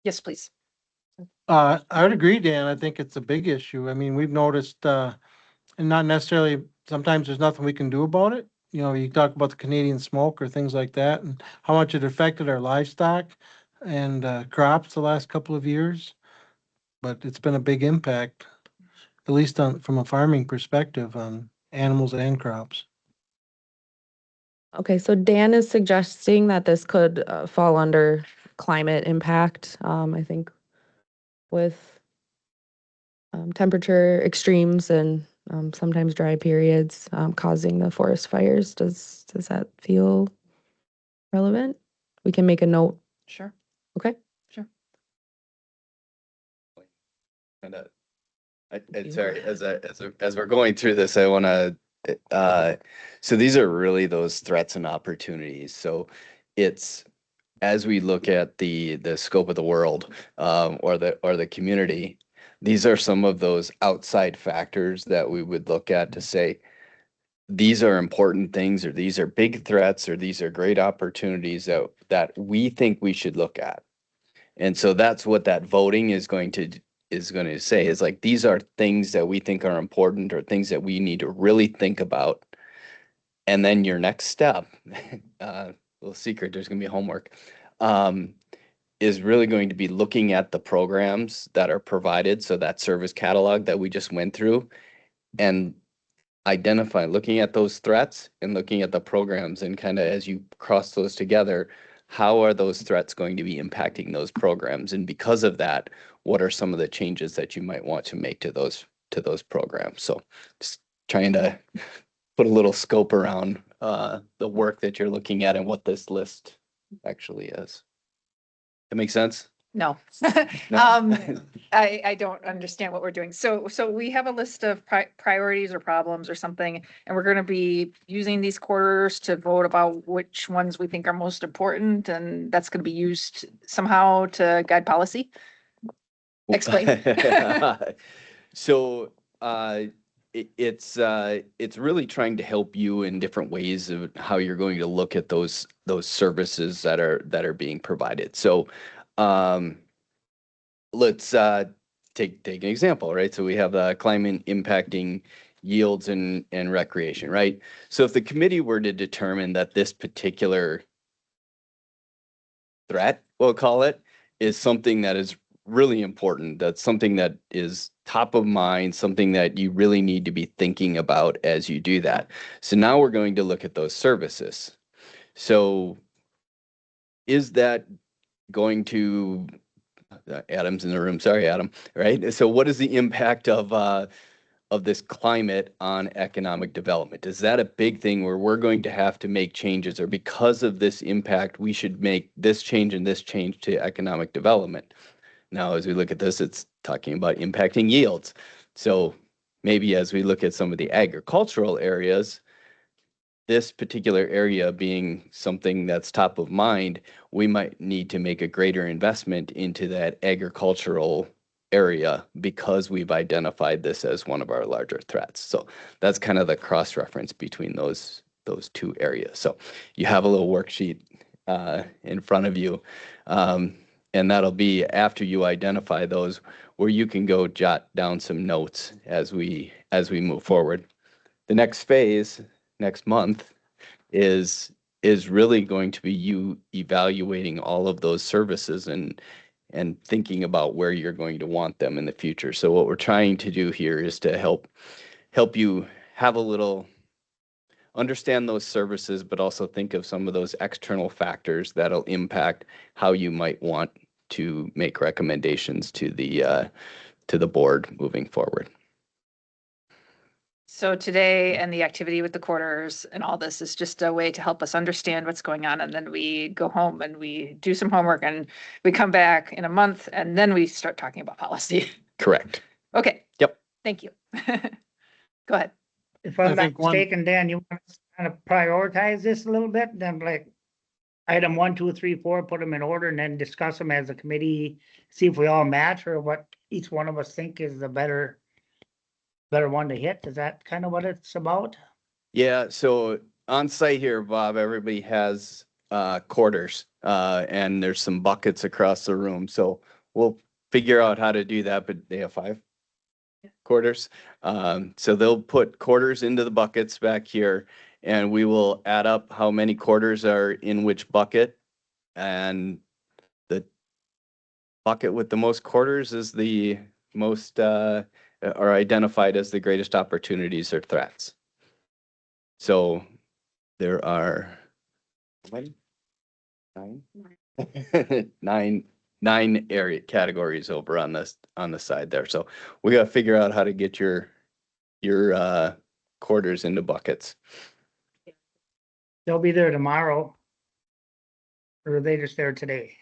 Yes, please. I would agree, Dan. I think it's a big issue. I mean, we've noticed, and not necessarily, sometimes there's nothing we can do about it. You talk about the Canadian smoke or things like that and how much it affected our livestock and crops the last couple of years. But it's been a big impact, at least from a farming perspective, on animals and crops. Okay, so Dan is suggesting that this could fall under climate impact, I think, with temperature extremes and sometimes dry periods causing the forest fires. Does that feel relevant? We can make a note. Sure. Okay. Sure. And Sorry, as we're going through this, I want to, so these are really those threats and opportunities. So it's, as we look at the scope of the world, or the community, these are some of those outside factors that we would look at to say, these are important things, or these are big threats, or these are great opportunities that we think we should look at. And so that's what that voting is going to say, is like, these are things that we think are important, or things that we need to really think about. And then your next step, little secret, there's gonna be homework, is really going to be looking at the programs that are provided. So that service catalog that we just went through, and looking at those threats and looking at the programs, and kind of, as you cross those together, how are those threats going to be impacting those programs? And because of that, what are some of the changes that you might want to make to those programs? So just trying to put a little scope around the work that you're looking at and what this list actually is. That makes sense? No. No? I don't understand what we're doing. So we have a list of priorities or problems or something, and we're gonna be using these quarters to vote about which ones we think are most important, and that's gonna be used somehow to guide policy? Explain. So, it's really trying to help you in different ways of how you're going to look at those services that are being provided. So, let's take an example, right? So we have climate impacting yields and recreation, right? So if the committee were to determine that this particular threat, we'll call it, is something that is really important, that's something that is top of mind, something that you really need to be thinking about as you do that. So now we're going to look at those services. So is that going to, Adam's in the room, sorry, Adam, right? So what is the impact of this climate on economic development? Is that a big thing where we're going to have to make changes, or because of this impact, we should make this change and this change to economic development? Now, as we look at this, it's talking about impacting yields. So maybe as we look at some of the agricultural areas, this particular area being something that's top of mind, we might need to make a greater investment into that agricultural area because we've identified this as one of our larger threats. So that's kind of the cross-reference between those two areas. So you have a little worksheet in front of you, and that'll be after you identify those, where you can go jot down some notes as we move forward. The next phase, next month, is really going to be you evaluating all of those services and thinking about where you're going to want them in the future. So what we're trying to do here is to help you have a little understand those services, but also think of some of those external factors that'll impact how you might want to make recommendations to the board moving forward. So today and the activity with the quarters and all this is just a way to help us understand what's going on. And then we go home and we do some homework and we come back in a month and then we start talking about policy. Correct. Okay. Yep. Thank you. Go ahead. If I'm not think mistaken, Dan, you want to kind of prioritize this a little bit, then like item 1, 2, 3, 4, put them in order and then discuss them as a committee, see if we all match or what each one of us think is the better one to hit. Is that kind of what it's about? Yeah, so on site here, Bob, everybody has quarters, and there's some buckets across the room. So we'll figure out how to do that, but they have 5 quarters. So they'll put quarters into the buckets back here, and we will add up how many quarters are in which bucket. And the bucket with the most quarters is the most, are identified as the greatest opportunities or threats. So there are nine area categories over on the side there. So we got to figure out how to get your quarters into buckets. They'll be there tomorrow. Or are they just there today?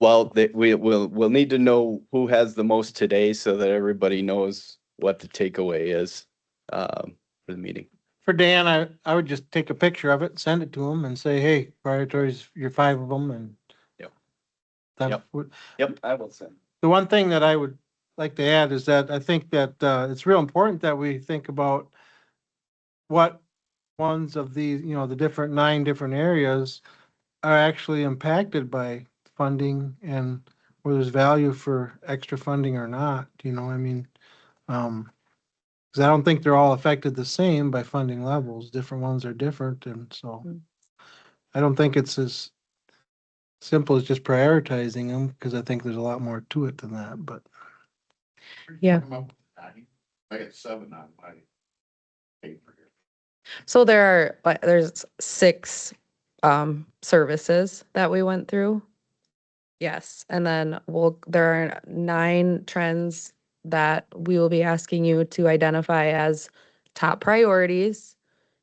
Well, we'll need to know who has the most today so that everybody knows what the takeaway is for the meeting. For Dan, I would just take a picture of it, send it to him and say, hey, prioritize your 5 of them and. Yep. That Yep. would- Yep, I will send. The one thing that I would like to add is that I think that it's real important that we think about what ones of these, the different 9 different areas are actually impacted by funding and where there's value for extra funding or not, I mean, because I don't think they're all affected the same by funding levels. Different ones are different, and so I don't think it's as simple as just prioritizing them, because I think there's a lot more to it than that, but. Yeah. I got 7 on my paper here. So there's 6 services that we went through. Yes, and then there are 9 trends that we will be asking you to identify as top priorities.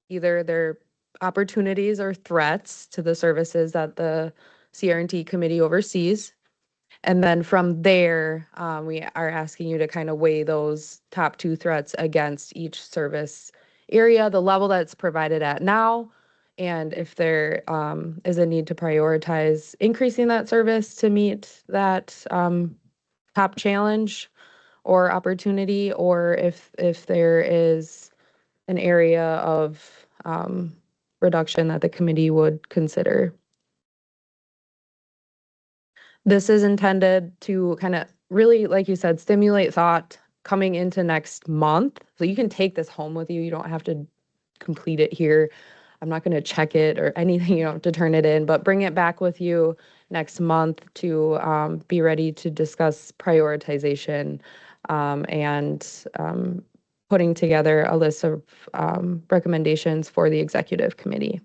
Either they're opportunities or threats to the services that the CRNT committee oversees. And then from there, we are asking you to kind of weigh those top 2 threats against each service area, the level that's provided at now, and if there is a need to prioritize increasing that service to meet that top challenge or opportunity, or if there is an area of reduction that the committee would consider. This is intended to kind of really, like you said, stimulate thought coming into next month. So you can take this home with you. You don't have to complete it here. I'm not going to check it or anything. You don't have to turn it in, but bring it back with you next month to be ready to discuss prioritization and putting together a list of recommendations for the executive committee.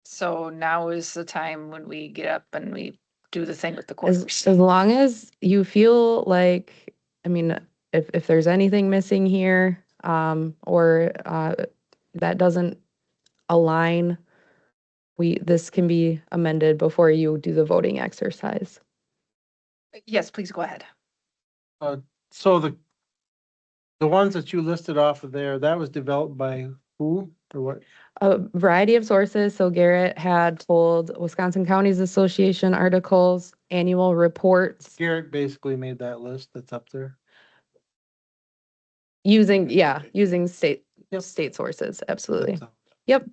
So now is the time when we get up and we do the thing with the As quarters. long as you feel like, I mean, if there's anything missing here, or that doesn't align, this can be amended before you do the voting exercise. Yes, please go ahead. So the ones that you listed off of there, that was developed by who or what? A variety of sources. So Garrett had told Wisconsin Counties Association articles, annual reports, Garrett basically made that list that's up there. using state sources. Absolutely. That's all. Yep.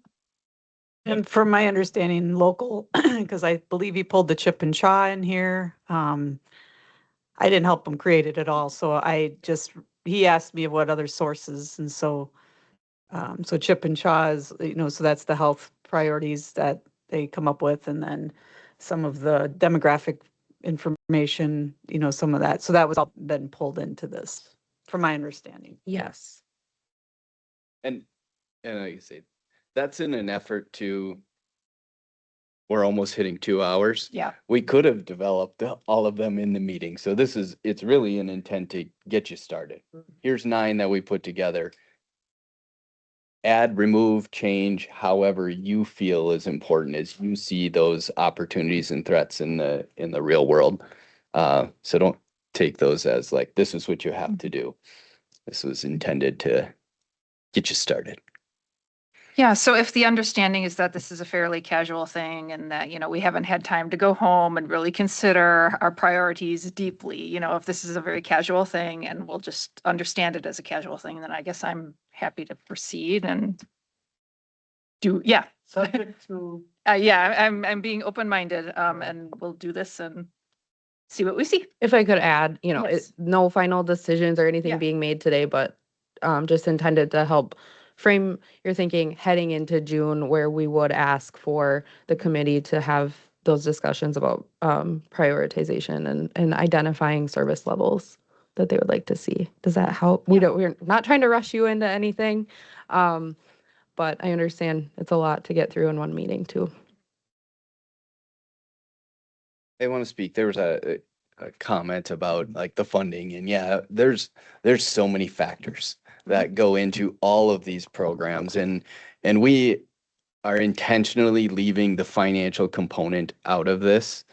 And from my understanding, local, because I believe he pulled the Chip and Chaw in here. I didn't help him create it at all, so he asked me what other sources, and so Chip and Chaw is, so that's the health priorities that they come up with, and then some of the demographic information, some of that. So that was all been pulled into this, from my understanding. Yes. And like I say, that's in an effort we're almost hitting 2 hours. Yeah. We could have developed all of them in the meeting. So it's really an intent to get you started. Here's 9 that we put together. Add, remove, change, however you feel is important as you see those opportunities and threats in the real world. So don't take those as like, this is what you have to do. This was intended to get you started. Yeah, so if the understanding is that this is a fairly casual thing and that, we haven't had time to go home and really consider our priorities deeply, if this is a very casual thing and we'll just understand it as a casual thing, then I guess I'm happy to proceed and yeah. Subject to. Yeah, I'm being open-minded, and we'll do this and see what we see. If I could add, Yes. no final decisions or anything Yeah. being made today, but just intended to help frame your thinking heading into June, where we would ask for the committee to have those discussions about prioritization and identifying service levels that they would like to see. Does that help? We're not trying to rush you into anything, but I understand it's a lot to get through in one meeting too. I want to speak. There was a comment about like the funding, and yeah, there's so many factors that go into all of these programs, and we are intentionally leaving the financial component out of this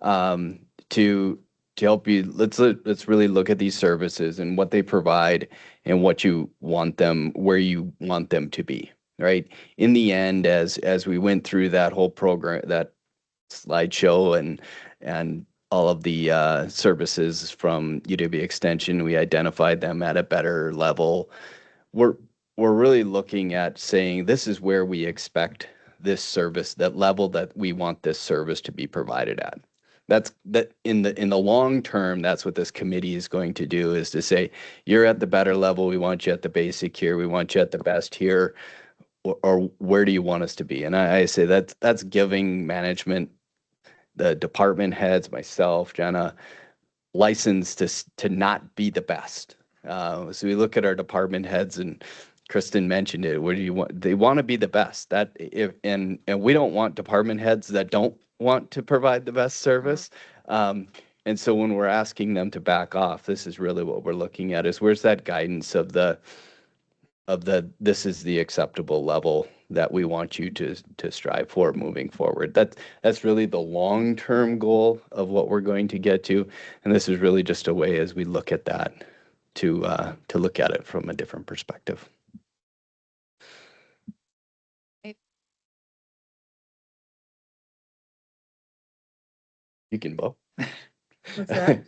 to help you. Let's really look at these services and what they provide and what you want them, where you want them to be. Right. In the end, as we went through that whole program, that slideshow and all of the services from UW Extension, we identified them at a better level. We're really looking at saying this is where we expect this service, that level that we want this service to be provided at. That's that in the long term, that's what this committee is going to do, is to say, you're at the better level, we want you at the basic here, we want you at the best here, or where do you want us to be? And I say that's giving management, the department heads, myself, Jenna, license to not be the best. So we look at our department heads, and Kristen mentioned it. What do you want? They want to be the best. That if and we don't want department heads that don't want to provide the best service. And so when we're asking them to back off, this is really what we're looking at: is where's that guidance of the this is the acceptable level that we want you to strive for moving forward. That's really the long-term goal of what we're going to get to, and this is really just a way, as we look at that, to look at it from a different perspective. You can vote. What's that?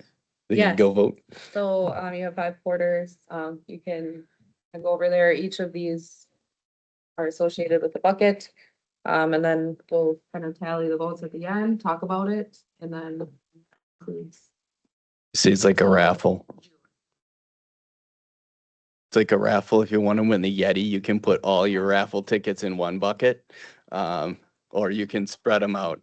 You can go vote. So you have 5 quarters. You can go over there. Each of these are associated with the bucket. And then we'll kind of tally the votes at the end, talk about it, and then includes. See, it's like a raffle. It's like a raffle. If you want to win the Yeti, you can put all your raffle tickets in one bucket, or you can spread them out.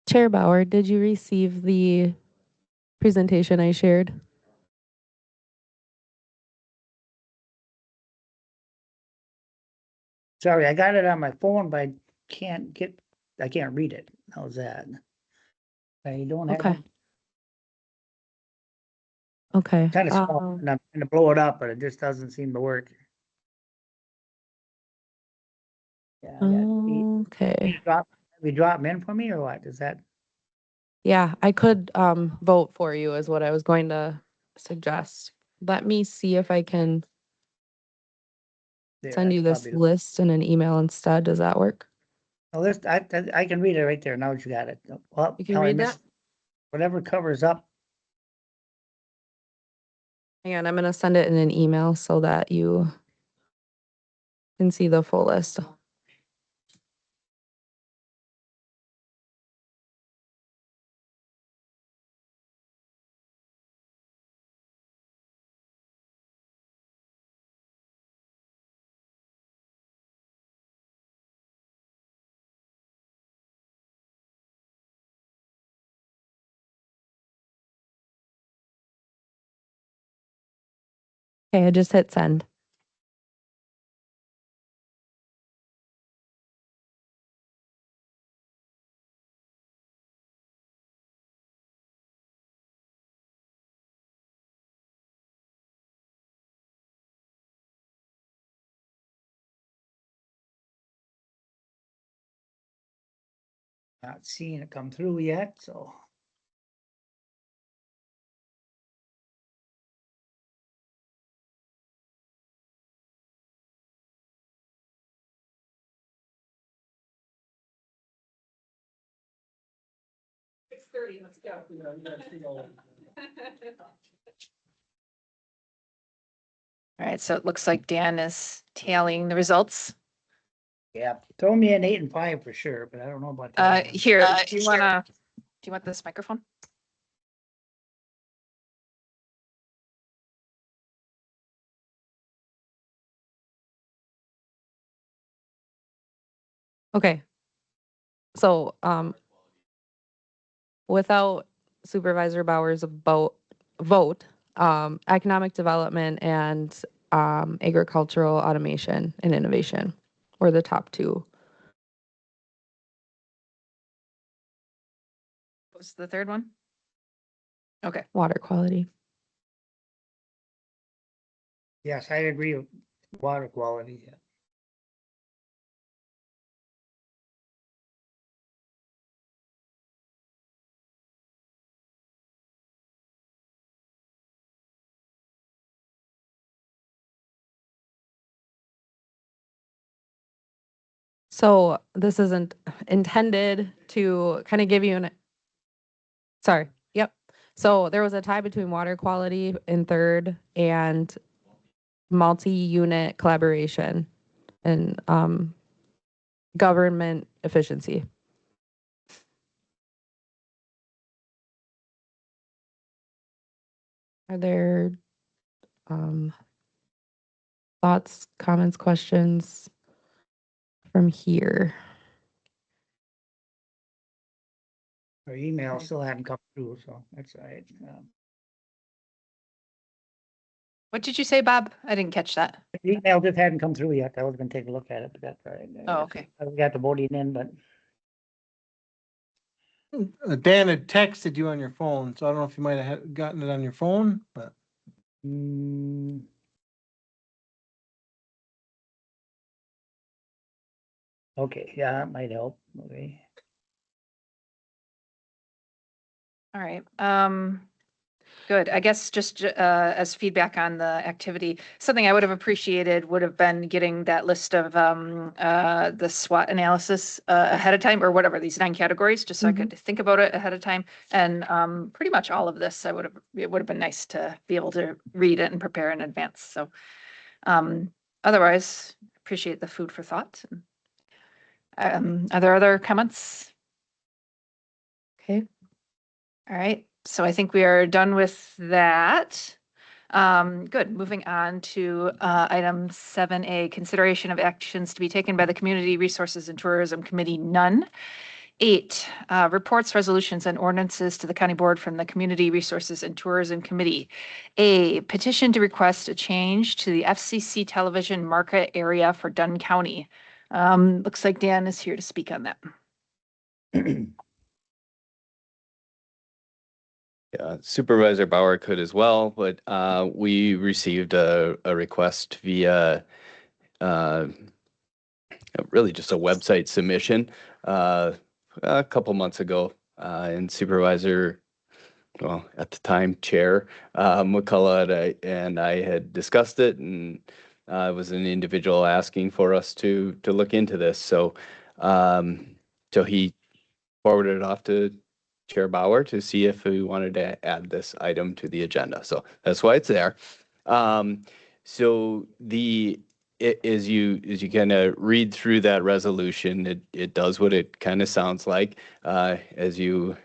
Chair Bauer, did you receive the presentation I shared? Sorry, I got it on my phone, but I can't read it. How's that? I don't have Okay. it. Okay. Kind of small, and I'm gonna blow it up, but it just doesn't seem to work. Yeah, Okay. we drop them in for me or what? Is that? Yeah, I could vote for you is what I was going to suggest. Let me see if I can There, send you that's this probably list in an email instead. Does that work? Oh, this, I can read it right there. Now that you got it. Well, You can now I read missed- that? Whatever covers up. Hang on, I'm gonna send it in an email so that you can see the full list. Okay, I just hit send. Not seeing it come through yet, so. All right, so it looks like Dan is tallying the results. Yeah, throw me an 8 and 5 for sure, but I don't know about that. Here, do you want this microphone? Okay. So, without Supervisor Bauer's vote, economic development and agricultural automation and innovation were the top two. What's the third one? Okay. Water quality. Yes, I agree with water quality. Yeah. So this isn't intended to kind of give you an, sorry, yep. So there was a tie between water quality in third and multi-unit collaboration and government efficiency. Are there thoughts, comments, questions from here? Our email still hadn't come through, so that's all right. What did you say, Bob? I didn't catch that. The email just hadn't come through yet. I was gonna take a look at it, but that's all right. Oh, okay. I got the voting in, but Dan had texted you on your phone, so I don't know if you might have gotten it on your phone, but. Okay, yeah, that might help. Okay. All right. Good. I guess just as feedback on the activity, something I would have appreciated would have been getting that list of the SWOT analysis ahead of time, or whatever, these 9 categories, just so I could think about it ahead of time. And pretty much all of this, it would have been nice to be able to read it and prepare in advance. So otherwise, appreciate the food for thought. Are there other comments? Okay. All right. So I think we are done with that. Good. Moving on to item 7A, consideration of actions to be taken by the Community Resources and Tourism Committee, none. 8, reports, resolutions, and ordinances to the County Board from the Community Resources and Tourism Committee. A, petition to request a change to the FCC television market area for Dunn County. Looks like Dan is here to speak on that. Yeah, Supervisor Bauer could as well, but we received a request via really just a website submission a couple months ago, and Supervisor, well, at the time, Chair McCullough and I had discussed it, and it was an individual asking for us to look into this. So, so he forwarded it off to Chair Bauer to see if we wanted to add this item to the agenda. So that's why it's there. So as you kind of read through that resolution, it does what it kind of sounds like. As you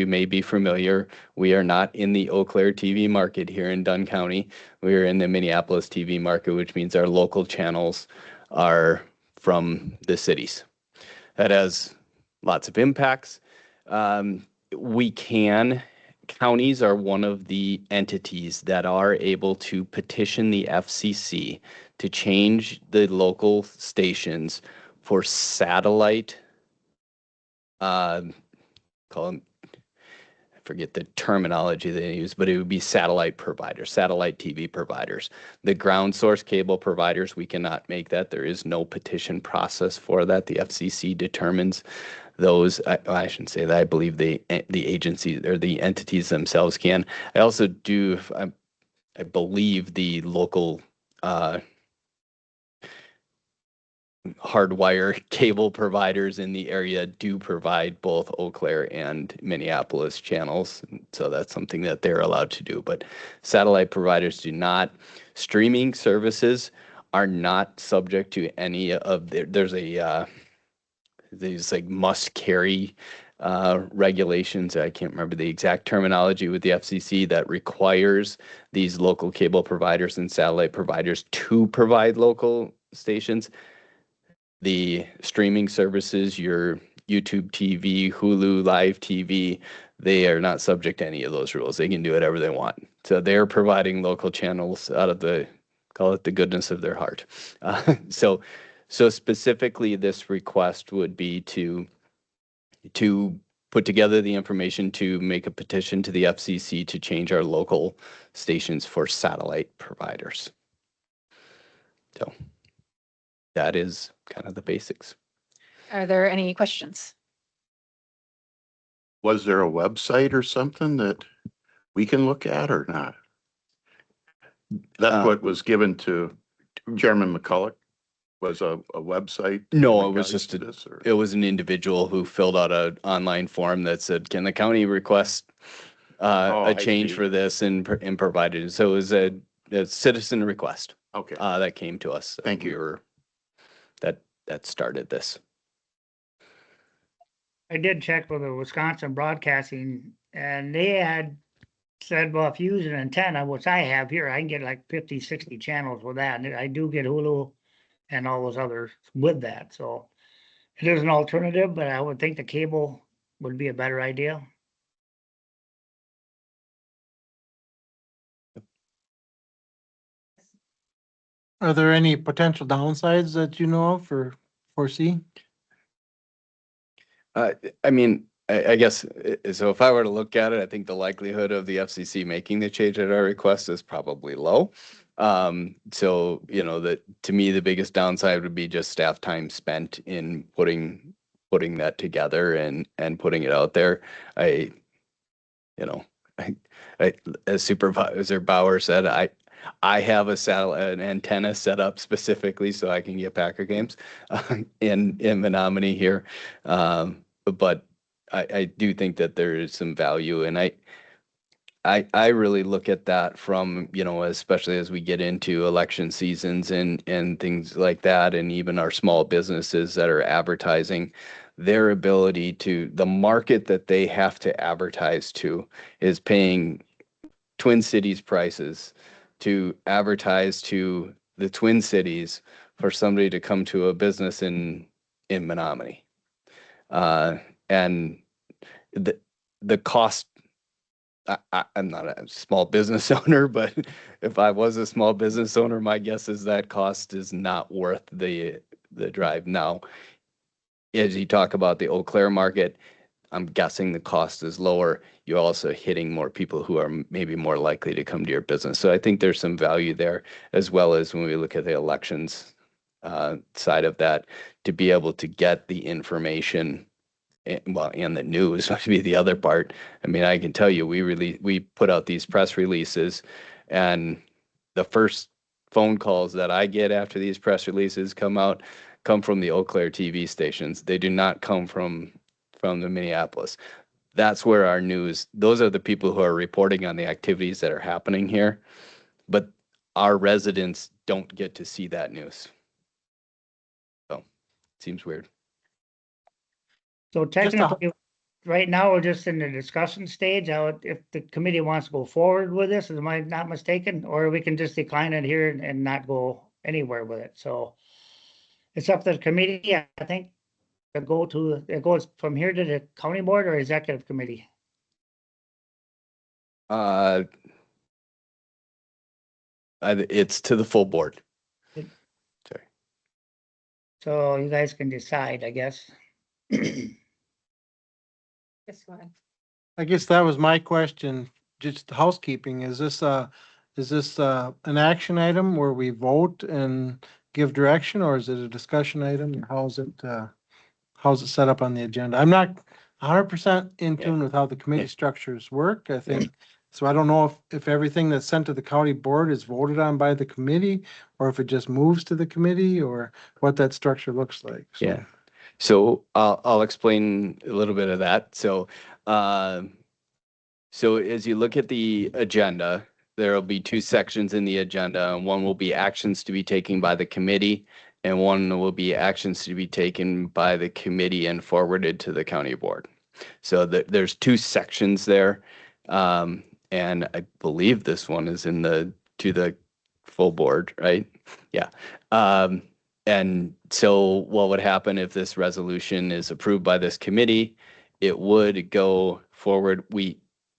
may be familiar, we are not in the Eau Claire TV market here in Dunn County. We are in the Minneapolis TV market, which means our local channels are from the cities. That has lots of impacts. We can counties are one of the entities that are able to petition the FCC to change the local stations for satellite, call them, I forget the terminology they use, but it would be satellite providers, satellite TV providers. The ground source cable providers, we cannot make that. There is no petition process for that. The FCC determines those. I shouldn't say that. I believe the agencies or the entities themselves can. I also do. I believe the local hardwire cable providers in the area do provide both Eau Claire and Minneapolis channels. So that's something that they're allowed to do. But satellite providers do not. Streaming services are not subject to any of there's a these like must carry regulations. I can't remember the exact terminology with the FCC that requires these local cable providers and satellite providers to provide local stations. The streaming services, your YouTube TV, Hulu Live TV, they are not subject to any of those rules. They can do whatever they want. So they're providing local channels out of the, call it the goodness of their heart. So specifically, this request would be to put together the information to make a petition to the FCC to change our local stations for satellite providers. So that is kind of the basics. Are there any questions? Was there a website or something that we can look at or not? That's what was given to Chairman McCulloch, was a website? No, it was just it was an individual who filled out an online form that said, can the county request a change for this and provided it. So it was a citizen request. Okay. That came to us. Thank you. That started this. I did check with the Wisconsin Broadcasting, and they had said, well, if you use an antenna, which I have here, I can get like 50, 60 channels with that. And I do get Hulu and all those others with that. So it is an alternative, but I would think the cable would be a better idea. Are there any potential downsides that you know of or foresee? I mean, I guess, so if I were to look at it, I think the likelihood of the FCC making the change at our request is probably low. So, you know, that to me, the biggest downside would be just staff time spent in putting that together and putting it out there. I as Supervisor Bauer said, I have an antenna set up specifically so I can get Packer games in Menominee here. But I do think that there is some value, and I really look at that from, you know, especially as we get into election seasons and things like that, and even our small businesses that are advertising, their ability to, the market that they have to advertise to is paying Twin Cities prices to advertise to the Twin Cities for somebody to come to a business in Menominee. And the cost, I'm not a small business owner, but if I was a small business owner, my guess is that cost is not worth the drive. Now, as you talk about the Eau Claire market, I'm guessing the cost is lower. You're also hitting more people who are maybe more likely to come to your business. So I think there's some value there, as well as when we look at the elections side of that, to be able to get the information, and the news would be the other part. I mean, I can tell you, we put out these press releases, and the first phone calls that I get after these press releases come from the Eau Claire TV stations. They do not come from the Minneapolis. That's where our news, those are the people who are reporting on the activities that are happening here, but our residents don't get to see that news. So it seems weird. So technically, right now, we're just in the discussion stage. If the committee wants to go forward with this, am I not mistaken? Or we can just decline it here and not go anywhere with it. So it's up to the committee, I think. It goes from here to the county board or executive committee? It's to the full board. Sorry. So you guys can decide, I guess. Yes, go ahead. I guess that was my question, just housekeeping. Is this an action item where we vote and give direction, or is it a discussion item? Or how's it set up on the agenda? I'm not 100% in tune with how the committee structures work, I think. So I don't know if everything that's sent to the county board is voted on by the committee, or if it just moves to the committee, or what that structure looks like. So- Yeah. So I'll explain a little bit of that. So as you look at the agenda, there will be two sections in the agenda. And one will be actions to be taken by the committee, and one will be actions to be taken by the committee and forwarded to the county board. So there's two sections there. And I believe this one is to the full board, right? Yeah. And so what would happen if this resolution is approved by this committee? It would go forward.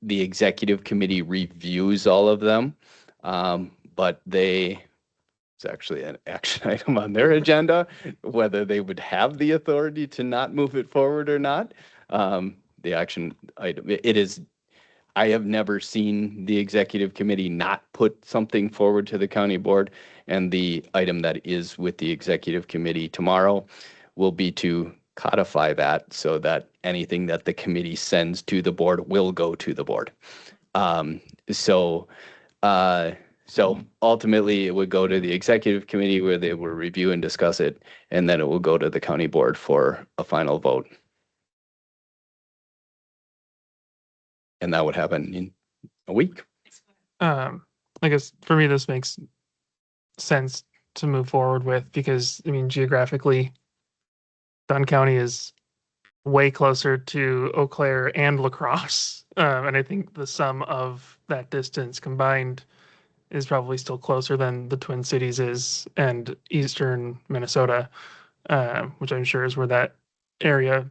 The executive committee reviews all of them, but it's actually an action item on their agenda, whether they would have the authority to not move it forward or not. The action item, it is, I have never seen the executive committee not put something forward to the county board. And the item that is with the executive committee tomorrow will be to codify that so that anything that the committee sends to the board will go to the board. So ultimately it would go to the executive committee where they will review and discuss it, and then it will go to the county board for a final vote. And that would happen in a week. I guess for me, this makes sense to move forward with because, I mean, geographically, Dunn County is way closer to Eau Claire and La Crosse. And I think the sum of that distance combined is probably still closer than the Twin Cities is and eastern Minnesota, which I'm sure is where that area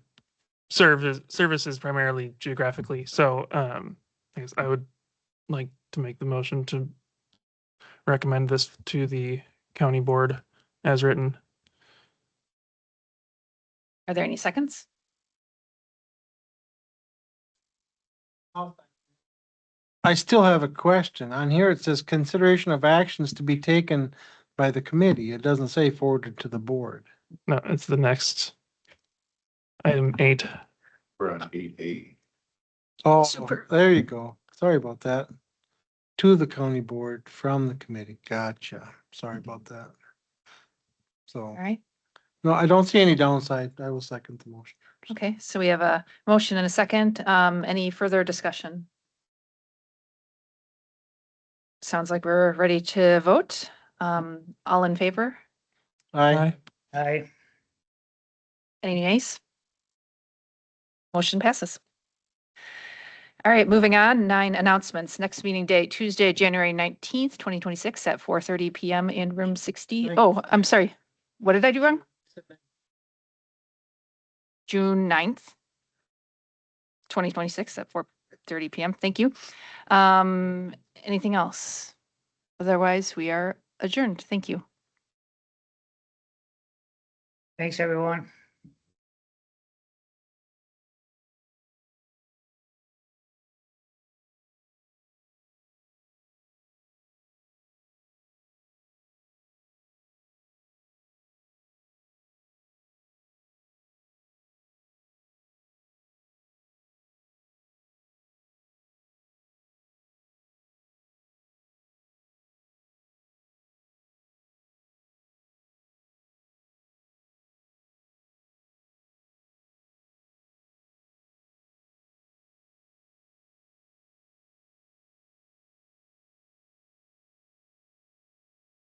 services primarily geographically. So I guess I would like to make the motion to recommend this to the county board as written. Are there any seconds? I still have a question. On here, it says consideration of actions to be taken by the committee. It doesn't say forwarded to the board. No, it's the next item 8. We're on 8A. Oh, Super. there you go. Sorry about that. To the county board from the committee. Gotcha. Sorry about that. So, All right. no, I don't see any downside. I will second the motion. Okay, so we have a motion and a second. Any further discussion? Sounds like we're ready to vote. All in favor? Aye. Aye. Any nays? Motion passes. All right, moving on, 9 announcements. Next meeting date, Tuesday, January 19th, 2026 at 4:30 PM in room 60. Oh, I'm sorry. What did I do wrong? June 9th, 2026 at 4:30 PM. Thank you. Anything else? Otherwise, we are adjourned. Thank you. Thanks, everyone.